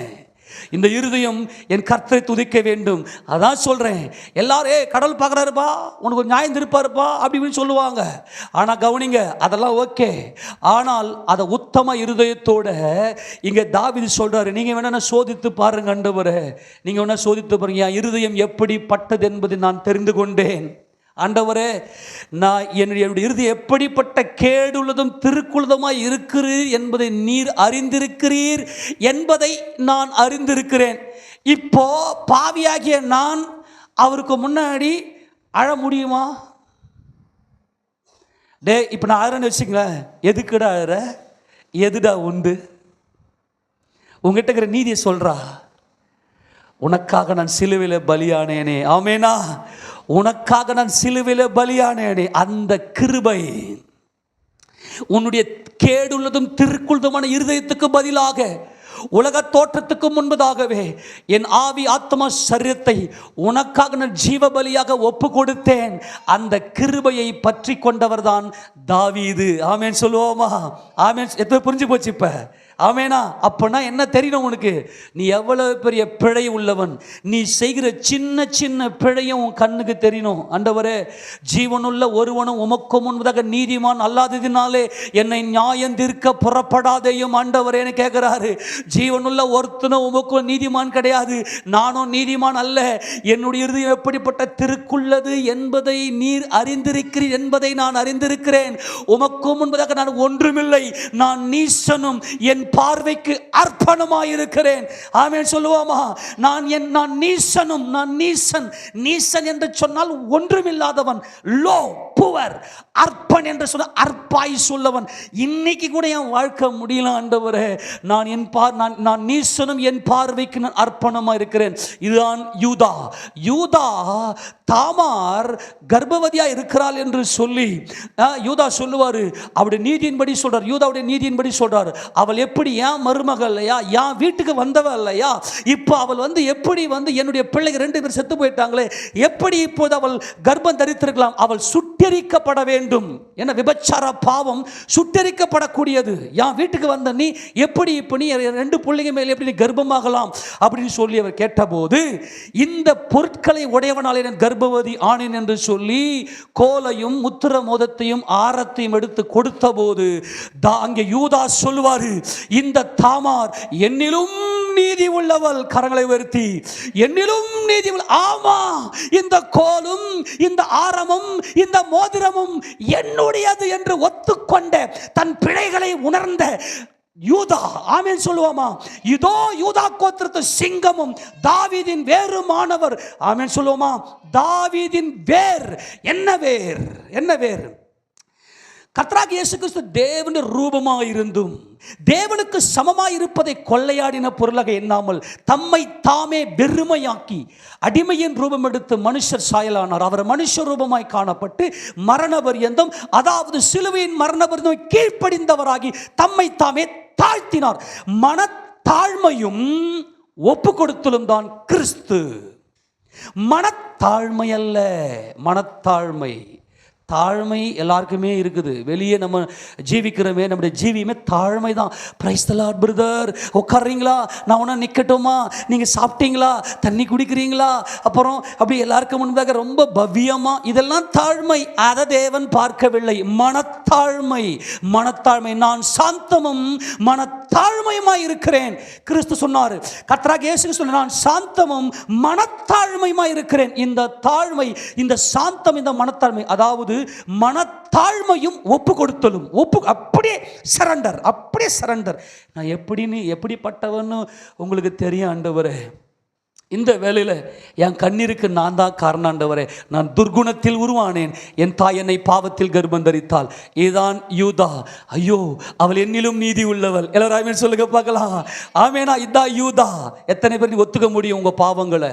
இந்த இருதயம் என் கர்த்தரை துதிக்க வேண்டும். அதான் சொல்றேன். எல்லாரும் கடவுள் பார்க்குறாருப்பா, உனக்கு ஒரு நியாயம் இருப்பாருப்பா அப்படின்னு சொல்லுவாங்க. ஆனால் கவனிங்க, அதெல்லாம் ஓகே. ஆனால் அதை உத்தம இருதயத்தோட இங்கே தாவீது சொல்றாரு, நீங்க வேணா சோதித்து பாருங்க ஆண்டவரே, நீங்க வேணா சோதித்து பாருங்க, என் இருதயம் எப்படிப்பட்டது என்பதை நான் தெரிந்து கொண்டேன். ஆண்டவரே, நான் என்னுடைய இருதயம் எப்படிப்பட்ட கேடுள்ளதும் திருக்குள்ளதுமாய் இருக்கிறீர் என்பதை நீர் அறிந்திருக்கிறீர் என்பதை நான் அறிந்திருக்கிறேன். இப்போ பாவியாகிய நான் அவருக்கு முன்னாடி அழ முடியுமா? இப்போ நான் அழறேன்னு வச்சுங்களேன், எதுக்குடா அழற, எதுடா உண்டு? உங்ககிட்ட இருக்கிற நீதியை சொல்றா, உனக்காக நான் சிலுவையில் பலியானேனே, ஆமேனா? உனக்காக நான் சிலுவையில் பலியானேனே. அந்த கிருபை உன்னுடைய கேடுள்ளதும் திருக்குள்ளதுமான இருதயத்துக்கு பதிலாக உலக தோற்றத்துக்கு முன்பதாகவே என் ஆவி ஆத்மா சரீரத்தை உனக்காக நான் ஜீவ பலியாக ஒப்பு கொடுத்தேன். அந்த கிருபையை பற்றி கொண்டவர் தான் தாவீது. ஆமேன் சொல்லுவோமா? ஆமேன். எத்தனை புரிஞ்சு போச்சு இப்ப? ஆமேனா? அப்பனா என்ன தெரியணும் உனக்கு, நீ எவ்வளவு பெரிய பிழை உள்ளவன். நீ செய்கிற சின்ன சின்ன பிழையும் உன் கண்ணுக்கு தெரியணும். ஆண்டவரே, ஜீவனுள்ள ஒருவனும் உமக்கு முன்பதாக நீதிமான் அல்லாததினாலே என்னை நியாயம் தீர்க்க புறப்படாதேயும் ஆண்டவரேன்னு கேட்கிறாரு. ஜீவனுள்ள ஒருத்தனும் உமக்கு நீதிமான் கிடையாது, நானும் நீதிமான் அல்ல. என்னுடைய இருதயம் எப்படிப்பட்ட திருக்குள்ளது என்பதை நீர் அறிந்திருக்கிறீர் என்பதை நான் அறிந்திருக்கிறேன். உமக்கு முன்பதாக நான் ஒன்றுமில்லை, நான் நீசனும், என் பார்வைக்கு அர்ப்பணமாயிருக்கிறேன். ஆமென் சொல்லுவோமா? நான் நீசன் என்று சொன்னால் ஒன்றுமில்லாதவன், லோ புவர். அர்ப்பன் என்று சொன்ன அற்பாய் சொல்லவன். இன்னைக்கு கூட என் வாழ்க்கை முடியல ஆண்டவரே, நான் நீசனும் என் பார்வைக்கு நான் அர்ப்பணமா இருக்கிறேன். இதுதான் யூதா. தாமார் கர்ப்பவதியா இருக்கிறாள் என்று சொல்லி யூதா சொல்லுவாரு. அவருடைய நீதியின்படி சொல்றார், யூதாவுடைய நீதியின்படி சொல்றாரு. அவள் எப்படி ஏன் மருமகள் இல்லையா, ஏன் வீட்டுக்கு வந்தவள் இல்லையா, இப்போ அவள் எப்படி என்னுடைய பிள்ளைகள் 2 பேர் செத்து போயிட்டாங்களே, எப்படி இப்போது அவள் கர்ப்பம் தரித்திருக்கலாம்? அவள் சுட்டெரிக்கப்பட வேண்டும். என்ன விபச்சார பாவம் சுட்டெரிக்கப்படக்கூடியது. என் வீட்டுக்கு வந்த நீ எப்படி இப்போ நீ 2 பிள்ளைங்க மேலே எப்படி நீ கர்ப்பமாகலாம் அப்படின்னு சொல்லி அவர் கேட்டபோது, இந்த பொருட்களை உடையவனாலே நான் கர்ப்பவதி ஆனேன் என்று சொல்லி கோலையும் முத்திர மோதத்தையும் ஆரத்தையும் எடுத்து கொடுத்த போது அங்கே யூதா சொல்லுவாரு, இந்த தாமார் என்னிலும் நீதி உள்ளவள். கரங்களை உயர்த்தி, என்னிலும் நீதி உள்ள. ஆமா, இந்த கோலும் இந்த ஆரமும் இந்த மோதிரமும் என்னுடையது என்று ஒத்துக்கொண்ட, தன் பிழைகளை உணர்ந்த யூதா. ஆமென் சொல்லுவோமா? இதோ யூதா கோத்திரத்து சிங்கமும் தாவீதின் வேறுமானவர். ஆமென் சொல்லுவோமா? தாவீதின் வேர். என்ன வேர்? கர்த்தராகிய இயேசு கிறிஸ்து தேவனுடைய ரூபமாக இருந்தும் தேவனுக்கு சமமாய் இருப்பதை கொள்ளையாடின பொருளாக எண்ணாமல் தம்மை தாமே வெறுமையாக்கி அடிமையின் ரூபம் எடுத்து மனுஷர் சாயலானார். அவர் மனுஷ ரூபமாய் காணப்பட்டு மரண பரியந்தம், அதாவது சிலுவையின் மரண பரியந்தம் கீழ்ப்படிந்தவராகி தம்மை தாமே தாழ்த்தினார். மனத்தாழ்மையும் ஒப்பு கொடுத்தலும் தான் கிறிஸ்து. மனத்தாழ்மை அல்ல, மனத்தாழ்மை. தாழ்மை எல்லாருக்குமே இருக்குது. வெளியே நம்ம ஜீவிக்கிறோமே, நம்முடைய ஜீவியமே தாழ்மை தான். பிரைஸ் தி லார்ட் பிரதர், உட்கார்றீங்களா? நான் ஒன்றா நிற்கட்டுமா? நீங்கள் சாப்பிட்டீங்களா? தண்ணி குடிக்கிறீங்களா? அப்புறம் அப்படி எல்லாருக்கும் முன்பாக ரொம்ப பவ்யமாக, இதெல்லாம் தாழ்மை. அதை தேவன் பார்க்கவில்லை. மனத்தாழ்மை. நான் சாந்தமும் மனத்தாழ்மையுமாய் இருக்கிறேன். கிறிஸ்து சொன்னார், கர்த்தராகிய இயேசு சொன்னார், நான் சாந்தமும் மனத்தாழ்மையுமாய் இருக்கிறேன். இந்த தாழ்மை, இந்த சாந்தம், இந்த மனத்தாழ்மை, அதாவது மனத்தாழ்மையும் ஒப்பு கொடுத்தலும், அப்படியே சரண்டர். நான் எப்படிப்பட்டவன்னு உங்களுக்கு தெரியும் ஆண்டவரே. இந்த வேளையில் என் கண்ணீருக்கு நான் தான் காரணம் ஆண்டவரே. நான் துர்குணத்தில் உருவானேன், என் தாய் என்னை பாவத்தில் கர்ப்பம் தரித்தாள். இதுதான் யூதா. ஐயோ, அவள் என்னிலும் நீதி உள்ளவள். எல்லாரும் ஆமென் சொல்லுங்க பார்க்கலாம். ஆமெனா? இதான் யூதா. எத்தனை பேர் நீ ஒத்துக்க முடியும் உங்க பாவங்களை?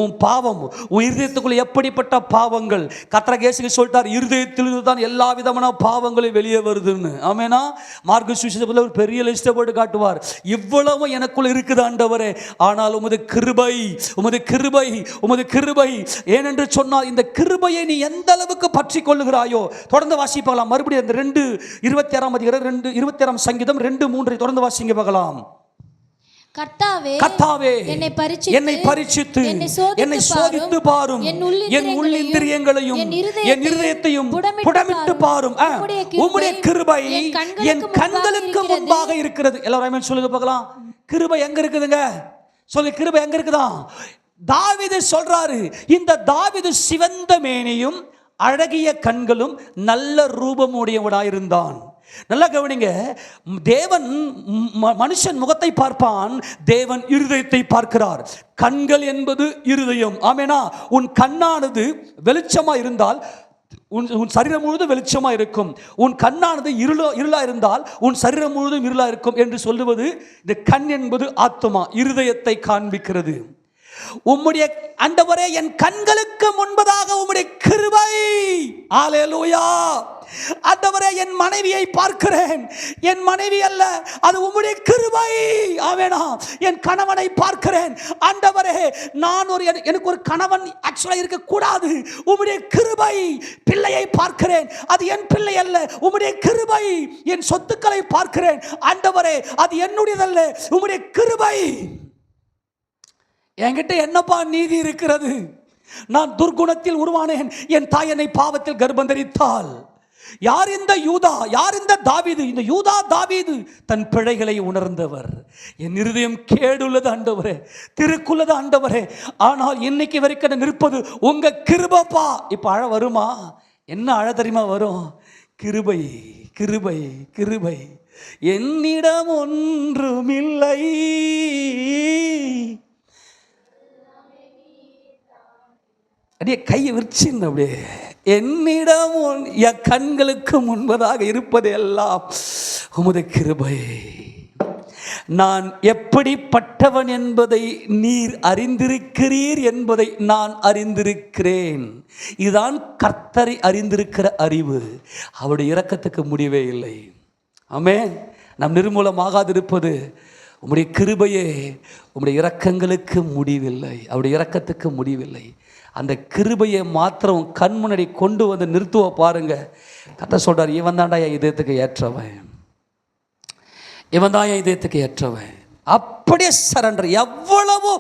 உன் பாவம், உன் இருதயத்துக்குள்ள எப்படிப்பட்ட பாவங்கள்? கர்த்தராகிய இயேசு சொல்லிட்டார், இருதயத்தில் தான் எல்லா விதமான பாவங்களும் வெளியே வருதுன்னு. ஆமெனா? மார்க்கு சுவிசேஷத்துல ஒரு பெரிய லிஸ்ட் போட்டு காட்டுவார். இவ்வளவு எனக்குள்ள இருக்குது ஆண்டவரே, ஆனால் உமது கிருபை ஏனென்று சொன்னால், இந்த கிருபையை நீ எந்த அளவுக்கு பற்றி கொள்ளுகிறாயோ. தொடர்ந்து வாசிப்பாகலாம். மறுபடியும் அந்த 2:26 சங்கீதம் 2:3 தொடர்ந்து வாசிங்க பார்க்கலாம். கர்த்தாவே, என்னை பரீட்சித்து என்னை சோதித்து பாரும், என் உள்ளிந்திரியங்களையும் என் இருதயத்தையும் புடமிட்டு பாரும். உம்முடைய கிருபை என் கண்களுக்கு முன்பாக இருக்கிறது. எல்லாரும் சொல்லுங்க பார்க்கலாம். கிருபை எங்க இருக்குதுங்க? சொல்லு, கிருபை எங்க இருக்குதா? தாவீது சொல்றாரு, இந்த தாவீது சிவந்த மேனியும் அழகிய கண்களும் நல்ல ரூபமுடையவனாயிருந்தான். நல்லா கவனிங்க. தேவன் மனுஷன் முகத்தை பார்ப்பான், தேவன் இருதயத்தை பார்க்கிறார். கண்கள் என்பது இருதயம். ஆமெனா? உன் கண்ணானது வெளிச்சமா இருந்தால் உன் சரீரம் முழுவதும் வெளிச்சமா இருக்கும். உன் கண்ணானது இருளா இருந்தால் உன் சரீரம் முழுவதும் இருளா இருக்கும் என்று சொல்லுவது, இந்த கண் என்பது ஆத்துமா, இருதயத்தை காண்பிக்கிறது. உம்முடைய ஆண்டவரே, என் கண்களுக்கு முன்பதாக உம்முடைய கிருபை. ஹல்லேலூயா. ஆண்டவரே, என் மனைவியை பார்க்கிறேன். என் மனைவி அல்ல, அது உம்முடைய கிருபை. ஆமெனா? என் கணவனை பார்க்கிறேன். ஆண்டவரே, எனக்கு ஒரு கணவன் ஆக்சுவலா இருக்க கூடாது. உம்முடைய கிருபை. பிள்ளையை பார்க்கிறேன், அது என் பிள்ளை அல்ல, உம்முடைய கிருபை. என் சொத்துக்களை பார்க்கிறேன். ஆண்டவரே, அது என்னுடையதல்ல, உம்முடைய கிருபை. என்கிட்ட என்னப்பா நீதி இருக்கிறது? நான் துர்குணத்தில் உருவானேன், என் தாய் என்னை பாவத்தில் கர்ப்பம் தரித்தாள். யார் இந்த யூதா? யார் இந்த தாவீது? இந்த யூதா தாவீது தன் பிழைகளை உணர்ந்தவர். என் இருதயம் கேடுள்ளது ஆண்டவரே, திருக்குள்ளது ஆண்டவரே, ஆனால் இன்னைக்கு வரைக்கும் நிற்பது உங்க கிருபைப்பா. இப்ப அழ வருமா? என்ன அழ தெரியுமா வரும்? கிருபை, கிருபை, கிருபை. என்னிடம் ஒன்றுமில்லை, அப்படியே கையை விரிச்சுங்க, அப்படியே என்னிடம் என் கண்களுக்கு முன்பதாக இருப்பது எல்லாம் உமது கிருபை. நான் எப்படிப்பட்டவன் என்பதை நீர் அறிந்திருக்கிறீர் என்பதை நான் அறிந்திருக்கிறேன். இதுதான் கர்த்தரை அறிந்திருக்கிற அறிவு. அவருடைய இரக்கத்துக்கு முடிவே இல்லை. ஆமென். நாம் நிர்மூலமாகாதிருப்பது உம்முடைய கிருபையே. உம்முடைய இரக்கங்களுக்கு முடிவில்லை, அவருடைய இரக்கத்துக்கு முடிவில்லை. அந்த கிருபையை மாத்திரம் கண் முன்னாடி கொண்டு வந்து நிறுத்துவ பாருங்க. கர்த்தர் சொல்றார், இவன் தாண்டா என் இதயத்துக்கு ஏற்றவன், இவன் தான் என் இதயத்துக்கு ஏற்றவன். அப்படியே சரண்டர். எவ்வளவோ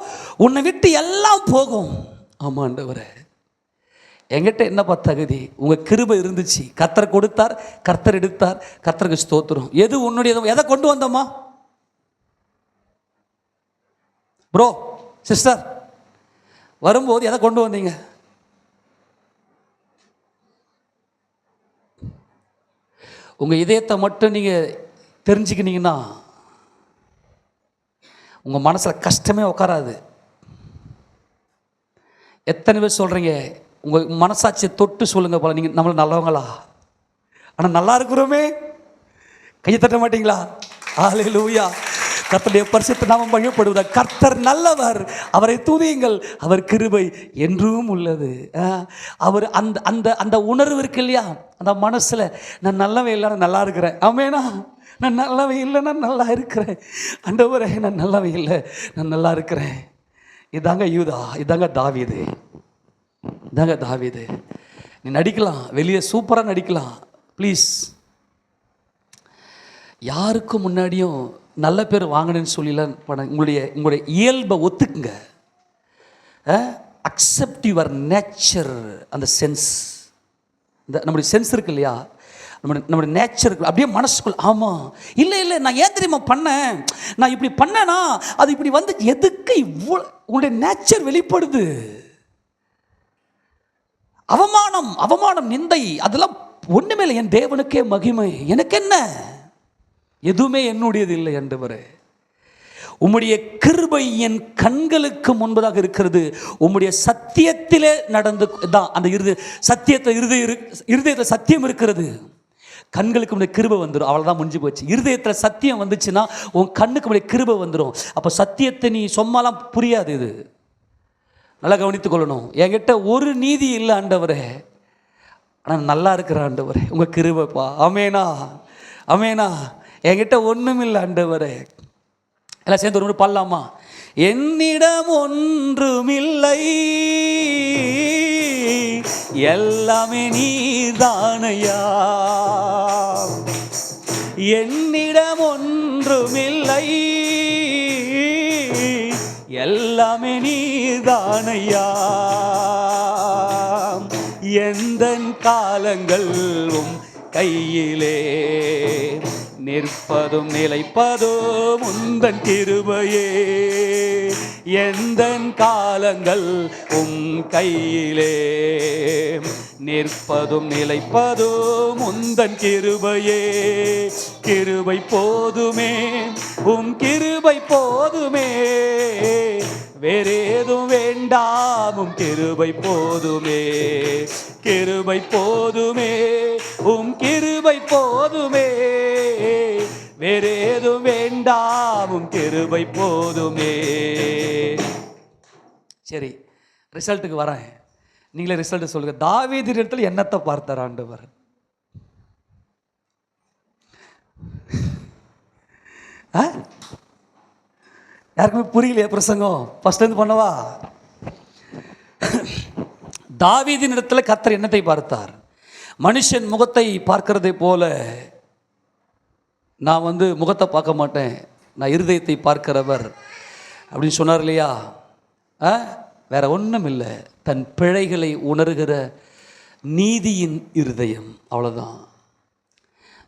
உன்னை விட்டு எல்லாம் போகும். ஆமாண்டவரே, என்கிட்ட என்னப்பா தகுதி? உங்கள் கிருபை இருந்துச்சு, கர்த்தர் கொடுத்தார், கர்த்தர் எடுத்தார், கர்த்தருக்கு ஸ்தோத்திரம். எது உன்னுடைய? எதை கொண்டு வந்தோமா ப்ரோ சிஸ்டர்? வரும்போது எதை கொண்டு வந்தீங்க? உங்கள் இதயத்தை மட்டும் நீங்கள் தெரிஞ்சுக்கினீங்கன்னா உங்கள் மனசில் கஷ்டமே உட்காராது. எத்தனை பேர் சொல்கிறீங்க, உங்கள் மனசாட்சியை தொட்டு சொல்லுங்கள் போல, நீங்கள் நம்மள நல்லவங்களா? ஆனால் நல்லா இருக்கிறோமே, கையை தட்ட மாட்டீங்களா? ஹல்லேலூயா. கர்த்தருடைய பரிசுத்த நாமம் மகிமைப்படுவதாக. கர்த்தர் நல்லவர், அவரை துதியுங்கள், அவர் கிருபை என்றும் உள்ளது. அவர் அந்த அந்த அந்த உணர்வு இருக்கு இல்லையா, அந்த மனசில் நான் நல்லவே இல்லை, நான் நல்லா இருக்கிறேன். ஆமேனா? நான் நல்லவே இல்லை, நான் நல்லா இருக்கிறேன். ஆண்டவரே, நான் நல்லவே இல்லை, நான் நல்லா இருக்கிறேன். இதாங்க யூதா, இதாங்க தாவீது, இதாங்க தாவீது. நீ நடிக்கலாம், வெளியே சூப்பராக நடிக்கலாம், ப்ளீஸ். யாருக்கும் முன்னாடியும் நல்ல பேர் வாங்கினேன்னு சொல்லலாம். உங்களுடைய இயல்பை ஒத்துக்குங்க. Accept your nature. அந்த சென்ஸ், இந்த நம்முடைய சென்ஸ் இருக்கு இல்லையா, நம்முடைய நேச்சர் அப்படியே மனசுக்குள்ள. ஆமாம், இல்லை இல்லை, நான் ஏன் தெரியுமா பண்ணேன், நான் இப்படி பண்ணேனா, அது இப்படி வந்து எதுக்கு இவ்வளோ? உங்களுடைய நேச்சர் வெளிப்படுது. அவமானம், அவமானம், நிந்தை, அதெல்லாம் ஒன்றுமே இல்லை. என் தேவனுக்கே மகிமை, எனக்கு என்ன, எதுவுமே என்னுடையது இல்லை. ஆண்டவரே, உம்முடைய கிருபை என் கண்களுக்கு முன்பதாக இருக்கிறது. உம்முடைய சத்தியத்திலே நடந்து தான் அந்த சத்தியத்தில் இருதயத்தில் சத்தியம் இருக்கிறது. கண்களுக்கு முன்னாடி கிருபை வந்துடும், அவ்வளோதான், முடிஞ்சு போச்சு. இருதயத்தில் சத்தியம் வந்துச்சுன்னா உன் கண்ணுக்கு முன்னாடி கிருபை வந்துடும். அப்போ சத்தியத்தை நீ சொன்னாலாம் புரியாது. இது நல்லா கவனித்து கொள்ளணும். என்கிட்ட ஒரு நீதி இல்லை ஆண்டவரே, ஆனால் நல்லா இருக்கிற ஆண்டவரே, உங்கள் கிருபைப்பா. ஆமேனா, ஆமேனா. என்கிட்ட ஒன்றும் இல்லை ஆண்டவரே. எல்லாம் சேர்ந்து ஒரு பாடலாமா? என்னிடம் ஒன்றுமில்லை, எல்லாமே நீதானையா. என்னிடம் ஒன்றுமில்லை, எல்லாமே நீதானையா. எந்தன் காலங்களும் கையிலே, நிற்பதும் நிலைப்பதும் உந்தன் கிருபையே. எந்தன் காலங்கள் உம் கையிலே, நிற்பதும் நிலைப்பதும் உந்தன் கிருபையே. கிருபை போதுமே, உம் கிருபை போதுமே, வேறேதும் வேண்டாமும் கிருபை போதுமே. கிருபை போதுமே, உம் கிருபை போதுமே, வேறேதும் வேண்டாமும் கிருபை போதுமே. சரி, ரிசல்ட்டுக்கு வரேன். நீங்களே ரிசல்ட் சொல்லுங்க. தாவீது இடத்துல என்னத்தை பார்த்தார் ஆண்டவர்? யாருக்குமே புரியலையா பிரசங்கம்? ஃபர்ஸ்ட்லேருந்து பண்ணவா? தாவீதின் இடத்துல கர்த்தர் என்னத்தை பார்த்தார்? மனுஷன் முகத்தை பார்க்கிறதை போல நான் முகத்தை பார்க்க மாட்டேன், நான் இருதயத்தை பார்க்கிறவர் அப்படின்னு சொன்னார் இல்லையா? வேற ஒன்றும் இல்லை, தன் பிழைகளை உணர்கிற நீதியின் இருதயம், அவ்வளோதான்.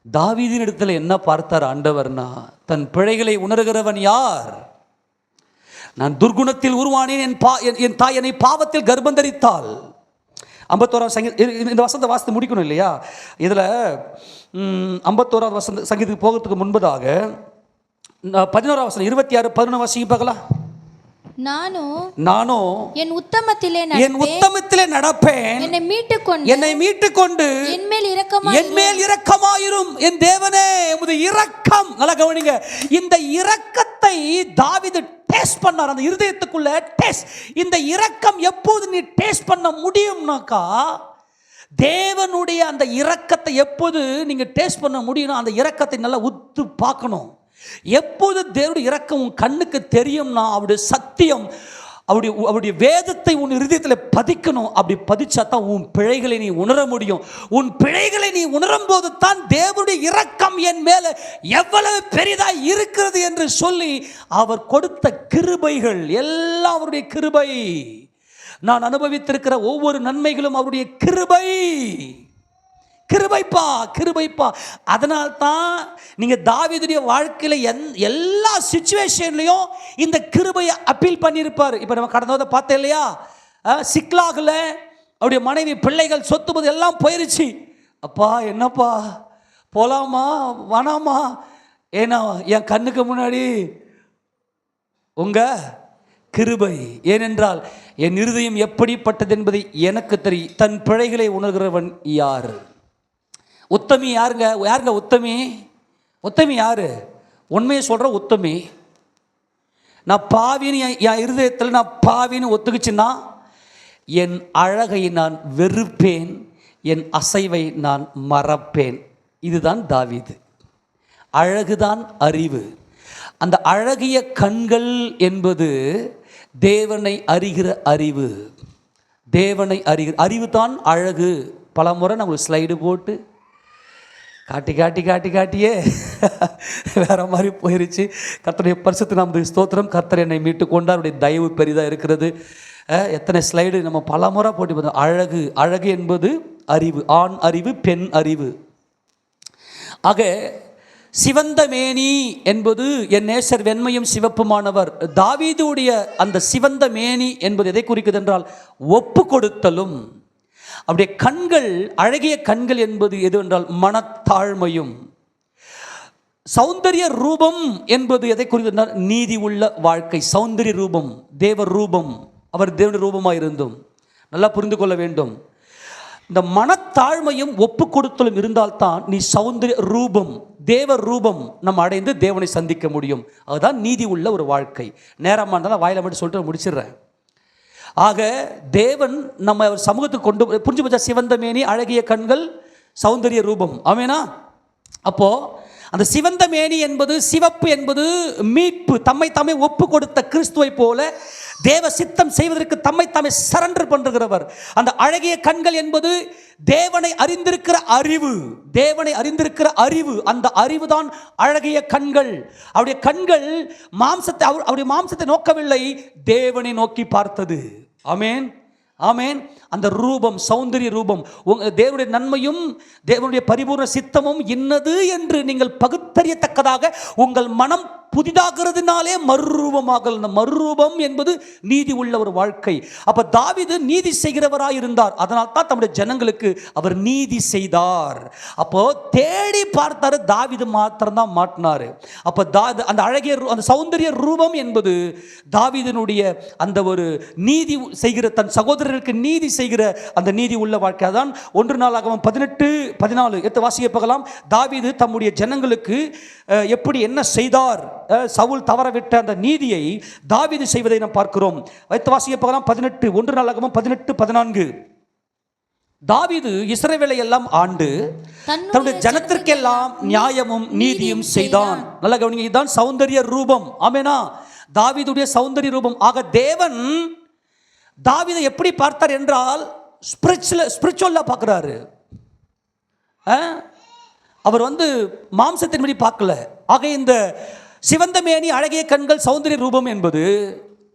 தாவீதின் இடத்துல என்ன பார்த்தார் ஆண்டவர்னா, தன் பிழைகளை உணர்கிறவன் யார்? நான் துர்குணத்தில் உருவானேன், என் தாய் என்னை பாவத்தில் கர்ப்பந்தரித்தாள். 51ஆம் சங்கீதம், இந்த வசனத்தை வாசித்து முடிக்கணும் இல்லையா? இதில் 51ஆவது சங்கீதத்துக்கு போகிறதுக்கு முன்பதாக 11ஆம் வசனம் 26 11 வாசிங்க பார்க்கலாம். நானோ என் உத்தமத்திலே நடப்பேன், என்னை மீட்டுக்கொண்டு என் மேல் இரக்கமாயிரும் என் தேவனே உமது இரக்கம். நல்லா கவனிங்க, இந்த இரக்கத்தை தாவீது டேஸ்ட் பண்ணார். அந்த இருதயத்துக்குள்ள டேஸ்ட். இந்த இரக்கம் எப்போது நீ டேஸ்ட் பண்ண முடியும்னாக்கா, தேவனுடைய அந்த இரக்கத்தை எப்போது நீங்க டேஸ்ட் பண்ண முடியும்னா, அந்த இரக்கத்தை நல்லா உத்து பார்க்கணும். எப்போது தேவனுடைய இரக்கம் உன் கண்ணுக்கு தெரியும்னா, அவருடைய சத்தியம், அவருடைய வேதத்தை உன் இருதயத்தில் பதிக்கணும். அப்படி பதிச்சா தான் உன் பிழைகளை நீ உணர முடியும். உன் பிழைகளை நீ உணரும் போது தான் தேவனுடைய இரக்கம் என் மேல எவ்வளவு பெரிதாய் இருக்கிறது என்று சொல்லி, அவர் கொடுத்த கிருபைகள் எல்லாம் அவருடைய கிருபை. நான் அனுபவித்திருக்கிற ஒவ்வொரு நன்மைகளும் அவருடைய கிருபை. கிருபைப்பா. அதனால்தான் நீங்க தாவீதுடைய வாழ்க்கையில எல்லா சிச்சுவேஷன்லையும் இந்த கிருபையை அப்பீல் பண்ணியிருப்பார். இப்போ நம்ம கடந்த பார்த்தேன் இல்லையா, சிக்லாகில் அவருடைய மனைவி, பிள்ளைகள், சொத்து எல்லாம் போயிருச்சு. அப்பா என்னப்பா போலாமா வேணாமா? ஏன்னா என் கண்ணுக்கு முன்னாடி உங்க கிருபை. ஏனென்றால் என் இருதயம் எப்படிப்பட்டது என்பதை எனக்கு தெரியும். தன் பிழைகளை உணர்கிறவன் யார்? உத்தமி யாருங்க உத்தமி யாரு? உண்மையை சொல்ற உத்தமி. நான் பாவின்னு என் இருதயத்தில் நான் பாவின்னு ஒத்துக்குச்சுன்னா, என் அழகை நான் வெறுப்பேன், என் அசைவை நான் மறப்பேன். இதுதான் தாவீது. அழகுதான் அறிவு. அந்த அழகிய கண்கள் என்பது தேவனை அறிகிற அறிவு. தேவனை அறிகிற அறிவு தான் அழகு. பல முறை நம்ம ஸ்லைடு போட்டு காட்டியே வேற மாதிரி போயிருச்சு. கர்த்தருடைய பரிசுத்த நாமத்துக்கு ஸ்தோத்திரம். கர்த்தர் என்னை மீட்டு கொண்டார். அவருடைய தயவு பெரிதாக இருக்கிறது. எத்தனை ஸ்லைடு நம்ம பல முறை போட்டு பார்த்தோம். அழகு என்பது அறிவு. ஆண் அறிவு, பெண் அறிவு. ஆக சிவந்த மேனி என்பது என் நேசர் வெண்மையும் சிவப்புமானவர். தாவீதுடைய அந்த சிவந்த மேனி என்பது எதை குறிக்கிறது என்றால் ஒப்பு கொடுத்தலும். அவருடைய கண்கள், அழகிய கண்கள் என்பது எது என்றால் மனத்தாழ்மையும். சௌந்தரிய ரூபம் என்பது எதை குறிக்கிறது? நீதி உள்ள வாழ்க்கை. சௌந்தரிய ரூபம், தேவ ரூபம். அவர் தேவனுடைய ரூபமாக இருந்தும் நல்லா புரிந்து கொள்ள வேண்டும். இந்த மனத்தாழ்மையும் ஒப்பு கொடுத்தலும் இருந்தால்தான் நீ சௌந்தரிய ரூபம், தேவ ரூபம் நம்ம அடைந்து தேவனை சந்திக்க முடியும். அதுதான் நீதி உள்ள ஒரு வாழ்க்கை. நேரமாக இருந்தாலும் வாயில மட்டும் சொல்லிட்டு முடிச்சிடுறேன். ஆக தேவன் நம்ம அவர் சமூகத்துக்கு கொண்டு புரிஞ்சு வச்சா சிவந்த மேனி, அழகிய கண்கள், சௌந்தரிய ரூபம். ஆமேனா? அப்போ அந்த சிவந்த மேனி என்பது, சிவப்பு என்பது மீட்பு. தம்மை தாமே ஒப்பு கொடுத்த கிறிஸ்துவை போல தேவ சித்தம் செய்வதற்கு தம்மை தாமே சரண்டர் பண்ணுகிறவர். அந்த அழகிய கண்கள் என்பது தேவனை அறிந்திருக்கிற அறிவு. தேவனை அறிந்திருக்கிற அறிவு. அந்த அறிவு தான் அழகிய கண்கள். அவருடைய கண்கள் மாம்சத்தை, அவருடைய மாம்சத்தை நோக்கவில்லை, தேவனை நோக்கி பார்த்தது. ஆமேன், ஆமேன். அந்த ரூபம், சௌந்தரிய ரூபம், தேவனுடைய நன்மையும் தேவனுடைய பரிபூர்ண சித்தமும் இன்னது என்று நீங்கள் பகுத்தறியத்தக்கதாக உங்கள் மனம் புதிதாகிறதுனாலே மறுரூபமாக. மறுரூபம் என்பது நீதி உள்ள ஒரு வாழ்க்கை. அப்ப தாவீது நீதி செய்கிறவராய் இருந்தார். அதனால் தான் தம்முடைய ஜனங்களுக்கு அவர் நீதி செய்தார். அப்போ தேடி பார்த்தாரு, தாவீது மாத்திரம் தான் மாட்டினாரு. அப்ப அந்த அழகிய அந்த சௌந்தரிய ரூபம் என்பது தாவீதினுடைய அந்த ஒரு நீதி செய்கிற, தன் சகோதரர்களுக்கு நீதி செய்கிற அந்த நீதி உள்ள வாழ்க்கை. அதான் 1 நாளாகமம் 18:14 வாசிக்க பார்க்கலாம். தாவீது தம்முடைய ஜனங்களுக்கு எப்படி என்ன செய்தார், சவுல் தவறவிட்ட அந்த நீதியை தாவீது செய்வதை நாம் பார்க்கிறோம். வாசிக்க பார்க்கலாம். 1 நாளாகமம் 18:14. தாவீது இஸ்ரவேலை எல்லாம் ஆண்டு தன்னுடைய ஜனத்திற்கெல்லாம் நியாயமும் நீதியும் செய்தான். நல்ல கவனிங்க, இதுதான் சௌந்தரிய ரூபம். ஆமேனா? தாவீதுடைய சௌந்தரிய ரூபம். ஆக தேவன் தாவீதை எப்படி பார்த்தார் என்றால் ஸ்பிரிச்சுவலா பார்க்கிறாரு. அவர் மாம்சத்தின்படி பார்க்கல. ஆக இந்த சிவந்த மேனி, அழகிய கண்கள், சௌந்தரிய ரூபம் என்பது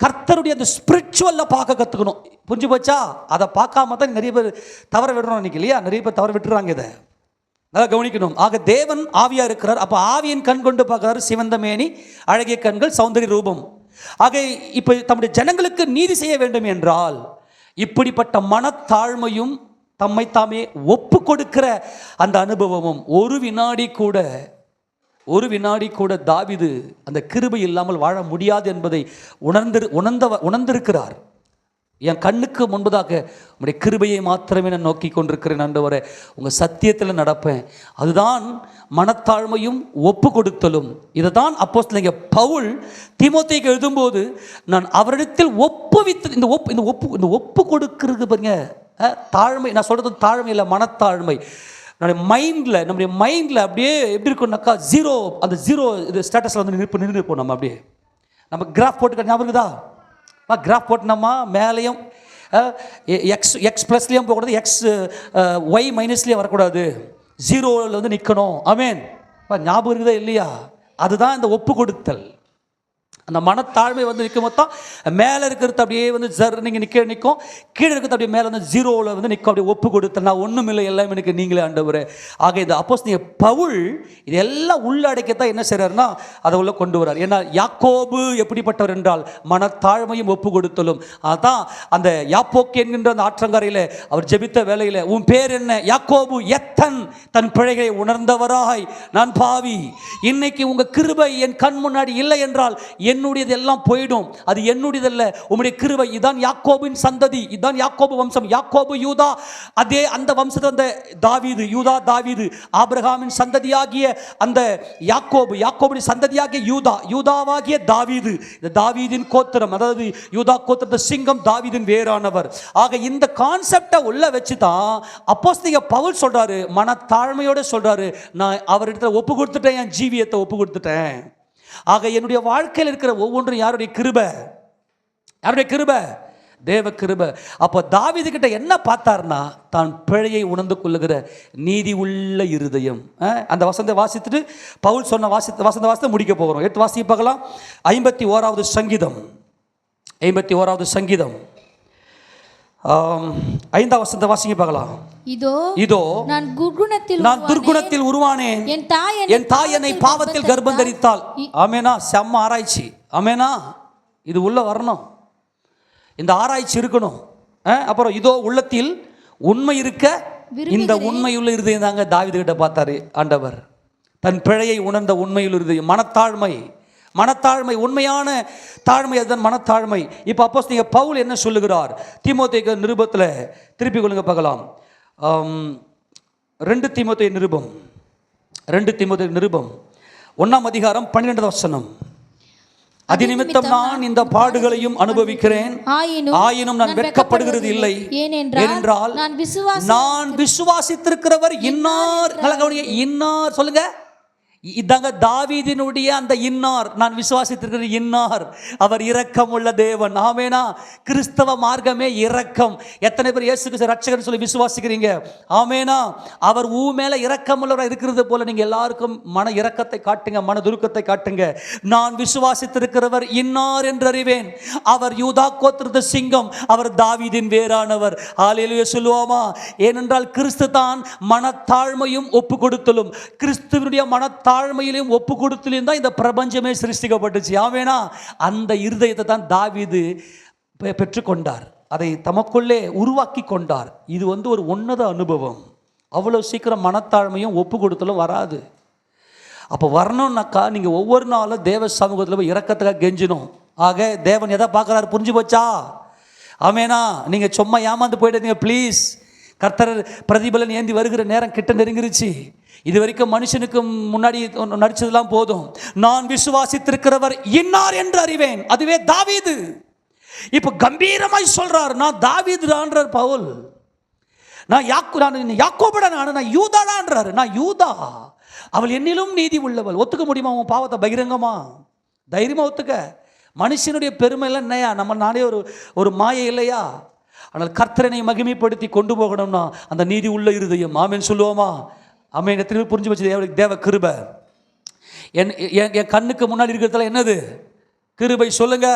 கர்த்தருடைய அந்த ஸ்பிரிச்சுவல்ல பார்க்க கற்றுக்கணும். புரிஞ்சு போச்சா? அதை பார்க்காம தான் நிறைய பேர் தவற விடுறோம் இன்னைக்கு இல்லையா? நிறைய பேர் தவற விட்டுறாங்க. இதை நல்லா கவனிக்கணும். ஆக தேவன் ஆவியா இருக்கிறார். அப்போ ஆவியின் கண் கொண்டு பார்க்கிறாரு. சிவந்த மேனி, அழகிய கண்கள், சௌந்தரிய ரூபம். ஆக இப்போ தம்முடைய ஜனங்களுக்கு நீதி செய்ய வேண்டும் என்றால் இப்படிப்பட்ட மனத்தாழ்மையும் தம்மை தாமே ஒப்பு கொடுக்கிற அந்த அனுபவமும் ஒரு வினாடி கூட தாவீது அந்த கிருபை இல்லாமல் வாழ முடியாது என்பதை உணர்ந்திருக்கிறார். என் கண்ணுக்கு முன்பதாக உங்களுடைய கிருபையை மாத்திரமே நான் நோக்கி கொண்டிருக்கிறேன் ஆண்டவரே, உங்கள் சத்தியத்தில் நடப்பேன். அதுதான் மனத்தாழ்மையும் ஒப்பு கொடுத்தலும். இதை தான் அப்போஸ்தலனாகிய பவுல் தீமோத்தேயுக்கு எழுதும்போது, நான் அவரிடத்தில் ஒப்புவித்து இந்த ஒப்பு கொடுக்கிறது பாருங்க, தாழ்மை. நான் சொல்கிறது தாழ்மை இல்லை, மனத்தாழ்மை. நம்முடைய மைண்டில் அப்படியே எப்படி இருக்கும்னாக்கா ஜீரோ, அந்த ஜீரோ இது ஸ்டேட்டஸில் வந்து நின்றுப்போம். நம்ம அப்படியே நம்ம கிராஃப் போட்டுக்க ஞாபகம் இருக்குதா? கிராஃப் போட்டோம்மா மேலேயும் எக்ஸ் ப்ளஸ்லேயும் போகக்கூடாது, எக்ஸ் ஒய் மைனஸ்லேயும் வரக்கூடாது, ஜீரோவில் வந்து நிற்கணும். ஆமேன். ஞாபகம் இருக்குதா இல்லையா? அதுதான் இந்த ஒப்பு கொடுத்தல். அந்த மனத்தாழ்மை வந்து நிற்கும் மொத்தம் மேலே இருக்கிறது அப்படியே வந்து நீங்கள் நிற்கும், கீழே இருக்கிறது அப்படியே மேலே வந்து ஜீரோவில் வந்து நிற்கும். அப்படியே ஒப்பு கொடுத்தல். நான் ஒன்றும் இல்லை, எல்லாம் எனக்கு நீங்களே ஆண்டவரே. ஆக இது அப்போஸ்தலனாகிய பவுல் இதெல்லாம் உள்ளடக்கத்தான் என்ன செய்கிறாருன்னா அதை உள்ள கொண்டு வர்றார். ஏன்னா யாக்கோபு எப்படிப்பட்டவர் என்றால் மனத்தாழ்மையும் ஒப்பு கொடுத்தலும். அதான் அந்த யாப்போக்கு என்கின்ற அந்த ஆற்றங்கரையில் அவர் ஜெபித்த வேலையில், உன் பேர் என்ன? யாக்கோபு, எத்தன் தன் பிழைகளை உணர்ந்தவராய் நான் பாவி. இன்னைக்கு உங்கள் கிருபை என் கண் முன்னாடி இல்லை என்றால் என்னுடையது எல்லாம் போயிடும். அது என்னுடையதல்ல, உம்முடைய கிருபை. இதான் யாக்கோபின் சந்ததி, இதான் யாக்கோபு வம்சம். யாக்கோபு யூதா, அதே அந்த வம்சத்தை அந்த தாவீது, யூதா தாவீது, ஆபிரகாமின் சந்ததியாகிய அந்த யாக்கோபின் சந்ததியாகிய யூதாவாகிய தாவீது. இந்த தாவீதின் கோத்திரம், அதாவது யூதா கோத்திரத்தை சிங்கம், தாவீதின் வேறானவர். ஆக இந்த கான்செப்டை உள்ள வச்சு தான் அப்போஸ்தலனாகிய பவுல் சொல்றாரு, மனத்தாழ்மையோட சொல்றாரு, நான் அவரிடத்துல ஒப்பு கொடுத்துட்டேன், என் ஜீவியத்தை ஒப்பு கொடுத்துட்டேன். ஆக என்னுடைய வாழ்க்கையில் இருக்கிற ஒவ்வொன்றும் யாருடைய கிருபை? யாருடைய கிருபை? தேவ கிருபை. அப்போ தாவீது கிட்ட என்ன பார்த்தார்னா, தான் பிழையை உணர்ந்து கொள்ளுகிற நீதி உள்ள இருதயம். அந்த வசனத்தை வாசித்துட்டு பவுல் சொன்ன வசனத்தை முடிக்க போகிறோம். எடுத்து வாசிக்க பார்க்கலாம். 51வது சங்கீதம், 51வது சங்கீதம் 5வது வசனத்தை வாசிக்க பார்க்கலாம். இதோ நான் துர்குணத்தில் உருவானேன், என் தாய் என்னை பாவத்தில் கர்ப்பம் தரித்தாள். ஆமேனா? செம்ம ஆராய்ச்சி. ஆமேனா? இது உள்ள வரணும், இந்த ஆராய்ச்சி இருக்கணும். அப்புறம் இதோ உள்ளத்தில் உண்மை இருக்க, இந்த உண்மையுள்ள இருதயம் தாங்க தாவீது கிட்ட பார்த்தாரு ஆண்டவர். தன் பிழையை உணர்ந்த உண்மையுள்ள இருதயம், மனத்தாழ்மை, உண்மையான தாழ்மை, அதுதான் மனத்தாழ்மை. இப்போ அப்போஸ்தலனாகிய பவுல் என்ன சொல்லுகிறார்? தீமோத்தேயு நிருபத்தில் திருப்பி கொள்ளுங்க பார்க்கலாம். 2 தீமோத்தேயு நிருபம் 1ஆம் அதிகாரம் 12வது வசனம். அதிநிமித்தம் நான் இந்த பாடுகளையும் அனுபவிக்கிறேன், ஆயினும் நான் வெட்கப்படுகிறது இல்லை. ஏனென்றால் நான் விசுவாசித்திருக்கிறவர் இன்னார். இன்னார் சொல்லுங்க. இதாங்க தாவீதினுடைய அந்த இன்னார், நான் விசுவாசித்திருக்கிற இன்னார். அவர் இரக்கம் உள்ள தேவன். ஆமேனா? கிறிஸ்தவ மார்க்கமே இரக்கம். எத்தனை பேர் இயேசு கிறிஸ்து ரட்சகர்னு சொல்லி விசுவாசிக்கிறீங்க? ஆமேனா? அவர் மேல இரக்கம் உள்ளவராக இருக்கிறது போல நீங்க எல்லாருக்கும் மன இரக்கத்தை காட்டுங்க, மன துருக்கத்தை காட்டுங்க. நான் விசுவாசித்திருக்கிறவர் இன்னார் என்று அறிவேன். அவர் யூதா கோத்திரத்து சிங்கம், அவர் தாவீதின் வேறானவர். ஹல்லேலூயா சொல்லுவோமா? ஏனென்றால் கிறிஸ்து தான் மனத்தாழ்மையும் ஒப்பு கொடுத்தலும். கிறிஸ்துவனுடைய தாழ்மையிலையும் ஒப்பு கொடுத்தலையும் தான் இந்த பிரபஞ்சமே சிருஷ்டிக்கப்பட்டுச்சு. ஆமேனா? அந்த இருதயத்தை தான் தாவீது பெற்றுக்கொண்டார், அதை தமக்குள்ளே உருவாக்கி கொண்டார். இது வந்து ஒரு உன்னத அனுபவம். அவ்வளோ சீக்கிரம் மனத்தாழ்மையும் ஒப்பு கொடுத்தலும் வராது. அப்போ வரணும்னாக்கா நீங்கள் ஒவ்வொரு நாளும் தேவ சமூகத்தில் போய் இரக்கத்துக்காக கெஞ்சணும். ஆக தேவன் எதை பார்க்குறாரு புரிஞ்சு போச்சா? ஆமேனா? நீங்கள் சும்மா ஏமாந்து போயிடுங்க ப்ளீஸ். கர்த்தர் பிரதிபலன் ஏந்தி வருகிற நேரம் கிட்ட நெருங்கிருச்சு. இது வரைக்கும் மனுஷனுக்கு முன்னாடி நடிச்சதெல்லாம் போதும். நான் விசுவாசித்திருக்கிறவர் இன்னார் என்று அறிவேன். அதுவே தாவீது. இப்ப கம்பீரமாய் சொல்றார், நான் தாவீதுன்றார் பவுல். நான் யாக்கோபுடா, நான் யூதாடான்றாரு. நான் யூதா, அவள் என்னிலும் நீதி உள்ளவள். ஒத்துக்க முடியுமா உன் பாவத்தை பகிரங்கமா? தைரியமா ஒத்துக்க. மனுஷனுடைய பெருமை எல்லாம் என்னையா? நம்ம நானே ஒரு மாயை இல்லையா? ஆனால் கர்த்தரனை மகிமைப்படுத்தி கொண்டு போகணும்னா அந்த நீதி உள்ள இருதயம். ஆமேன் சொல்லுவோமா? ஆமேன். எத்தனை புரிஞ்சு வச்சு தேவ கிருபை. என் கண்ணுக்கு முன்னாடி இருக்கிறதுல என்னது கிருபை? சொல்லுங்க.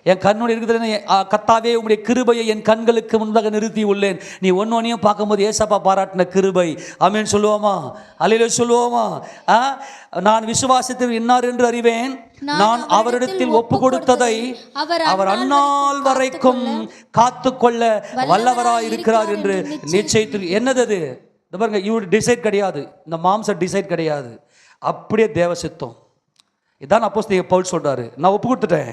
என் கண்ணோடு இருக்குது. கர்த்தாவே உம்முடைய கிருபையை என் கண்களுக்கு முன்பாக நிறுத்தி உள்ளேன். நீ ஒன்னொன்னையும் பார்க்கும்போது ஏசப்பா பாராட்டின கிருபை. ஆமென் சொல்லுவோமா? அல்லேலூயா சொல்லுவோமா? நான் விசுவாசத்தில் இன்னார் என்று அறிவேன், நான் அவரிடத்தில் ஒப்பு கொடுத்ததை அவர் அந்நாள் வரைக்கும் காத்துக்கொள்ள வல்லவராய் இருக்கிறார் என்று நிச்சயித்து. என்னது அது? பாருங்க, இவர் டிசைட் கிடையாது, இந்த மாம்ச டிசைட் கிடையாது, அப்படியே தேவ சித்தம். இதான் அப்போஸ்தலன் பவுல் சொல்றாரு, நான் ஒப்பு கொடுத்துட்டேன்,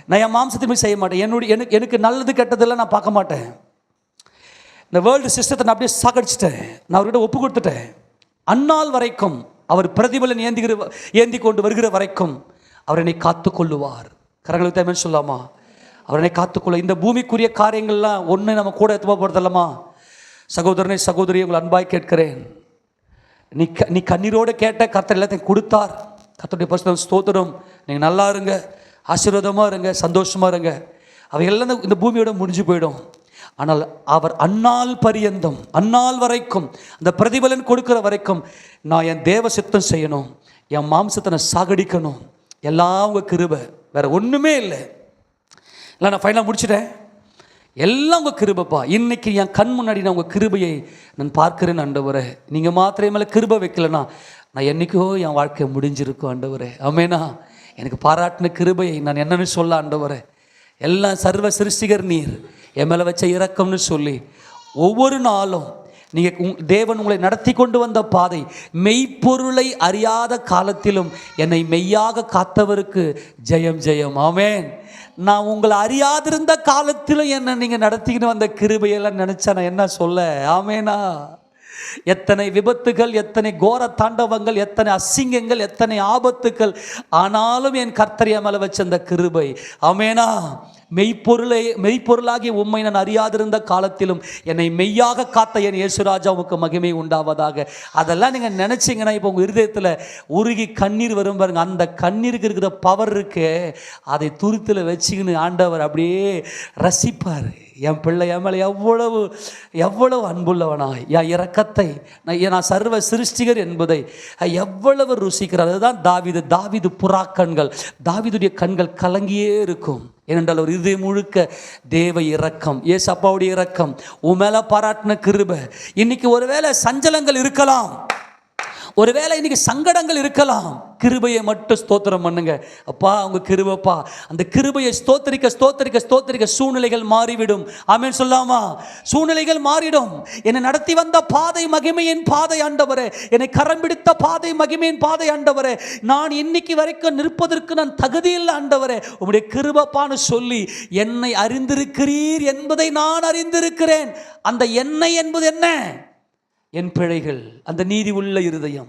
நான் என் மாம்சத்தையுமே செய்ய மாட்டேன், எனக்கு நல்லது கெட்டதெல்லாம் நான் பார்க்க மாட்டேன், இந்த வேர்ல்டு சிஸ்டத்தை நான் அப்படியே சாகடிச்சிட்டேன், நான் அவர்கிட்ட ஒப்பு கொடுத்துட்டேன். அந்நாள் வரைக்கும் அவர் பிரதிபலன் ஏந்தி கொண்டு வருகிற வரைக்கும் அவர் என்னை காத்து கொள்ளுவார். கரங்களுக்கு தேவன் சொல்லாமா? அவர் என்னை காத்துக்கொள்ள. இந்த பூமிக்குரிய காரியங்கள்லாம் ஒன்று நம்ம கூட எத்துவ போகிறதில்லமா? சகோதரனை சகோதரி, உங்களை அன்பாய் கேட்கிறேன், நீ கண்ணீரோடு கேட்ட கர்த்தர் எல்லாத்தையும் கொடுத்தார். கர்த்தருடைய பரிசுத்த ஸ்தோத்திரம். நீங்கள் நல்லா இருங்க, ஆசீர்வாதமாக இருங்க, சந்தோஷமாக இருங்க. அவையெல்லாம் இந்த பூமியோட முடிஞ்சு போயிடும். ஆனால் அவர் அந்நாள் பரியந்தம், அந்நாள் வரைக்கும், அந்த பிரதிபலன் கொடுக்கிற வரைக்கும் நான் என் தேவ சித்தம் செய்யணும், என் மாம்சத்தை நான் சாகடிக்கணும். எல்லாம் உங்கள் கிருபை, வேறு ஒன்றுமே இல்லை. இல்லை, நான் ஃபைனலாக முடிச்சிட்டேன். எல்லாம் உங்கள் கிருபைப்பா. இன்னைக்கு என் கண் முன்னாடி நான் உங்கள் கிருபையை நான் பார்க்கிறேன் ஆண்டவரே. நீங்கள் மாத்திரை மேலே கிருபை வைக்கலனா நான் என்றைக்கோ என் வாழ்க்கை முடிஞ்சிருக்கும் ஆண்டவரே. ஆமேனா? எனக்கு பாராட்டின கிருபையை நான் என்னன்னு சொல்ல ஆண்டவரே. எல்லாம் சர்வ சிருஷ்டிகர் நீர், என் மேலே வச்ச இரக்கம்னு சொல்லி ஒவ்வொரு நாளும் நீங்கள் தேவன் உங்களை நடத்தி கொண்டு வந்த பாதை, மெய்ப்பொருளை அறியாத காலத்திலும் என்னை மெய்யாக காத்தவருக்கு ஜெயம் ஜெயம். ஆமேன். நான் உங்களை அறியாதிருந்த காலத்திலும் என்னை நீங்கள் நடத்திக்கிட்டு வந்த கிருபையெல்லாம் நினச்சா நான் என்ன சொல்ல? ஆமேனா? எத்தனை விபத்துகள், எத்தனை கோர தாண்டவங்கள், எத்தனை அசிங்கங்கள், எத்தனை ஆபத்துக்கள், ஆனாலும் என் கர்த்தர் மேலே வச்ச அந்த கிருபை. ஆமேனா? மெய்ப்பொருளாகிய உம்மை நான் அறியாதிருந்த காலத்திலும் என்னை மெய்யாக காத்த என் இயேசுராஜா உமக்கு மகிமை உண்டாவதாக. அதெல்லாம் நீங்கள் நினச்சிங்கன்னா இப்போ உங்கள் இருதயத்தில் உருகி கண்ணீர் வரும் பாருங்க. அந்த கண்ணீருக்கு இருக்கிற பவர் இருக்கு, அதை துருத்தில் வச்சுக்கின்னு ஆண்டவர் அப்படியே ரசிப்பார். என் பிள்ளை என் மேலே எவ்வளவு அன்புள்ளவனாய், என் இரக்கத்தை நான் சர்வ சிருஷ்டிகர் என்பதை எவ்வளவு ருசிக்கிறார். அதுதான் தாவீது புறாக்கண்கள், தாவீதுடைய கண்கள் கலங்கியே இருக்கும். ஏனென்றால் ஒரு இதயம் முழுக்க தேவ இரக்கம், ஏசு அப்பாவுடைய இரக்கம், உன் மேலே பாராட்டின கிருபை. இன்னைக்கு ஒருவேளை சஞ்சலங்கள் இருக்கலாம், ஒருவேளை இன்னைக்கு சங்கடங்கள் இருக்கலாம், கிருபையை மட்டும் ஸ்தோத்திரம் பண்ணுங்க. அப்பா அவங்க கிருபைப்பா, அந்த கிருபையை ஸ்தோத்திரிக்க ஸ்தோத்திரிக்க ஸ்தோத்திரிக்க சூழ்நிலைகள் மாறிவிடும். ஆமென் சொல்லாமா? சூழ்நிலைகள் மாறிடும். என்னை நடத்தி வந்த பாதை மகிமையின் பாதை ஆண்டவரே, என்னை கரம் பிடித்த பாதை மகிமையின் பாதை ஆண்டவரே, நான் இன்னைக்கு வரைக்கும் நிற்பதற்கு நான் தகுதியில்லை ஆண்டவரே, உம்முடைய கிருபைப்பான்னு சொல்லி என்னை அறிந்திருக்கிறீர் என்பதை நான் அறிந்திருக்கிறேன். அந்த என்னை என்பது என்ன? என் பிழைகள், அந்த நீதி உள்ள இருதயம்,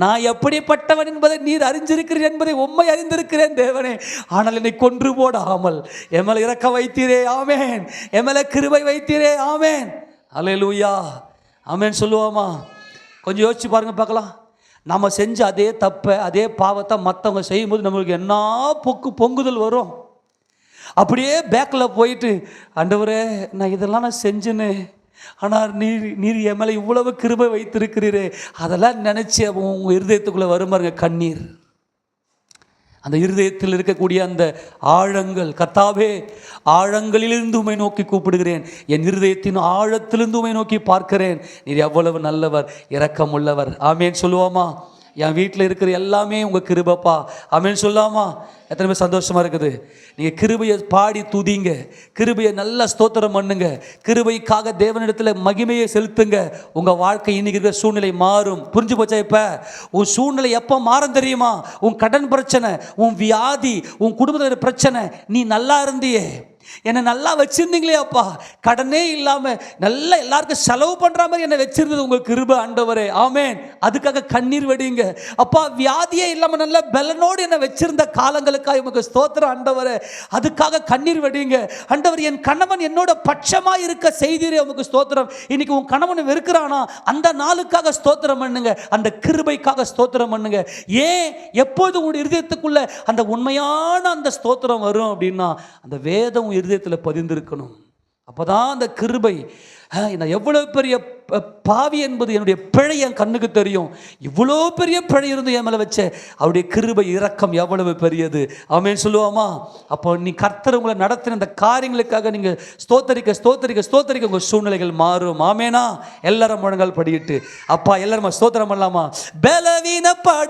நான் எப்படிப்பட்டவன் என்பதை நீர் அறிஞ்சிருக்கிறீர் என்பதை உம்மை அறிந்திருக்கிறேன் தேவனே. ஆனால் என்னை கொன்று போடாமல் என் மேலே இரக்க வைத்தீரே. ஆமேன். என் மேலே கிருபை வைத்தீரே. ஆமேன். அல்லேலூயா. ஆமேன் சொல்லுவோமா? கொஞ்சம் யோசிச்சு பாருங்க பார்க்கலாம். நம்ம செஞ்ச அதே தப்பை, அதே பாவத்தை மற்றவங்க செய்யும்போது நம்மளுக்கு என்ன பொங்குதல் வரும். அப்படியே பேக்கில் போயிட்டு, ஆண்டவரே நான் இதெல்லாம் நான் செஞ்சுன்னு, ஆனால் நீர் என் மேலே இவ்வளவு கிருபை வைத்திருக்கிறீரே, அதெல்லாம் நினச்சி உங்கள் இருதயத்துக்குள்ளே வரும் பாருங்க கண்ணீர். அந்த இருதயத்தில் இருக்கக்கூடிய அந்த ஆழங்கள், கர்த்தாவே ஆழங்களிலிருந்து உம்மை நோக்கி கூப்பிடுகிறேன், என் இருதயத்தின் ஆழத்திலிருந்து உம்மை நோக்கி பார்க்கிறேன், நீர் எவ்வளவு நல்லவர், இரக்கம் உள்ளவர். ஆமேன் சொல்லுவோமா? என் வீட்டில் இருக்கிற எல்லாமே உங்கள் கிருபைப்பா. ஆமேன் சொல்லாமா? எத்தனை பேர் சந்தோஷமாக இருக்குது? நீங்கள் கிருபையை பாடி துதிங்க, கிருபையை நல்லா ஸ்தோத்திரம் பண்ணுங்க, கிருபைக்காக தேவனிடத்தில் மகிமையை செலுத்துங்க. உங்கள் வாழ்க்கை இன்னைக்கு இருக்கிற சூழ்நிலை மாறும். புரிஞ்சு போச்சா? இப்போ உன் சூழ்நிலை எப்போ மாறும் தெரியுமா? உன் கடன் பிரச்சனை, உன் வியாதி, உன் குடும்பத்தில் பிரச்சனை, நீ நல்லா இருந்தியே, என்னை நல்லா வச்சிருந்தீங்களே அப்பா, கடனே இல்லாமல் நல்லா எல்லாருக்கும் செலவு பண்ணுற மாதிரி என்னை வச்சிருந்தது உங்கள் கிருபை ஆண்டவரே. ஆமேன். அதுக்காக கண்ணீர் வெடிங்க. அப்பா வியாதியே இல்லாமல் நல்ல பலனோடு என்னை வச்சிருந்த காலங்களுக்காக உமக்கு ஸ்தோத்திரம் ஆண்டவரே. அதுக்காக கண்ணீர் வெடிங்க. ஆண்டவர் என் கணவன் என்னோட பட்சமாக இருக்க செய்தீரே, உமக்கு ஸ்தோத்திரம். இன்னைக்கு உன் கணவன் வெறுக்கிறானா, அந்த நாளுக்காக ஸ்தோத்திரம் பண்ணுங்க, அந்த கிருபைக்காக ஸ்தோத்திரம் பண்ணுங்க. ஏன் எப்போது உங்களுடைய இருதயத்துக்குள்ள அந்த உண்மையான அந்த ஸ்தோத்திரம் வரும் அப்படின்னா, அந்த வேதம் இருதயத்தில் பதிந்திருக்கணும். அப்போதான் அந்த கிருபை நான் எவ்வளவு பெரிய பாவி என்பது என்னுடைய பிழை என் கண்ணுக்கு தெரியும். இவ்வளோ பெரிய பிழை இருந்து என் மேலே வச்ச அவருடைய கிருபை இரக்கம் எவ்வளவு பெரியது. ஆமென் சொல்லுவோமா? அப்போ நீ கர்த்தர் உங்களை நடத்தின இந்த காரியங்களுக்காக நீங்கள் ஸ்தோத்தரிக்க ஸ்தோத்தரிக்க ஸ்தோத்தரிக்க உங்கள் சூழ்நிலைகள் மாறும். ஆமேனா? எல்லாரும் முழங்கால் படியிட்டு அப்பா எல்லாரும் ஸ்தோத்திரம் பண்ணலாமா? பலவீனப்படு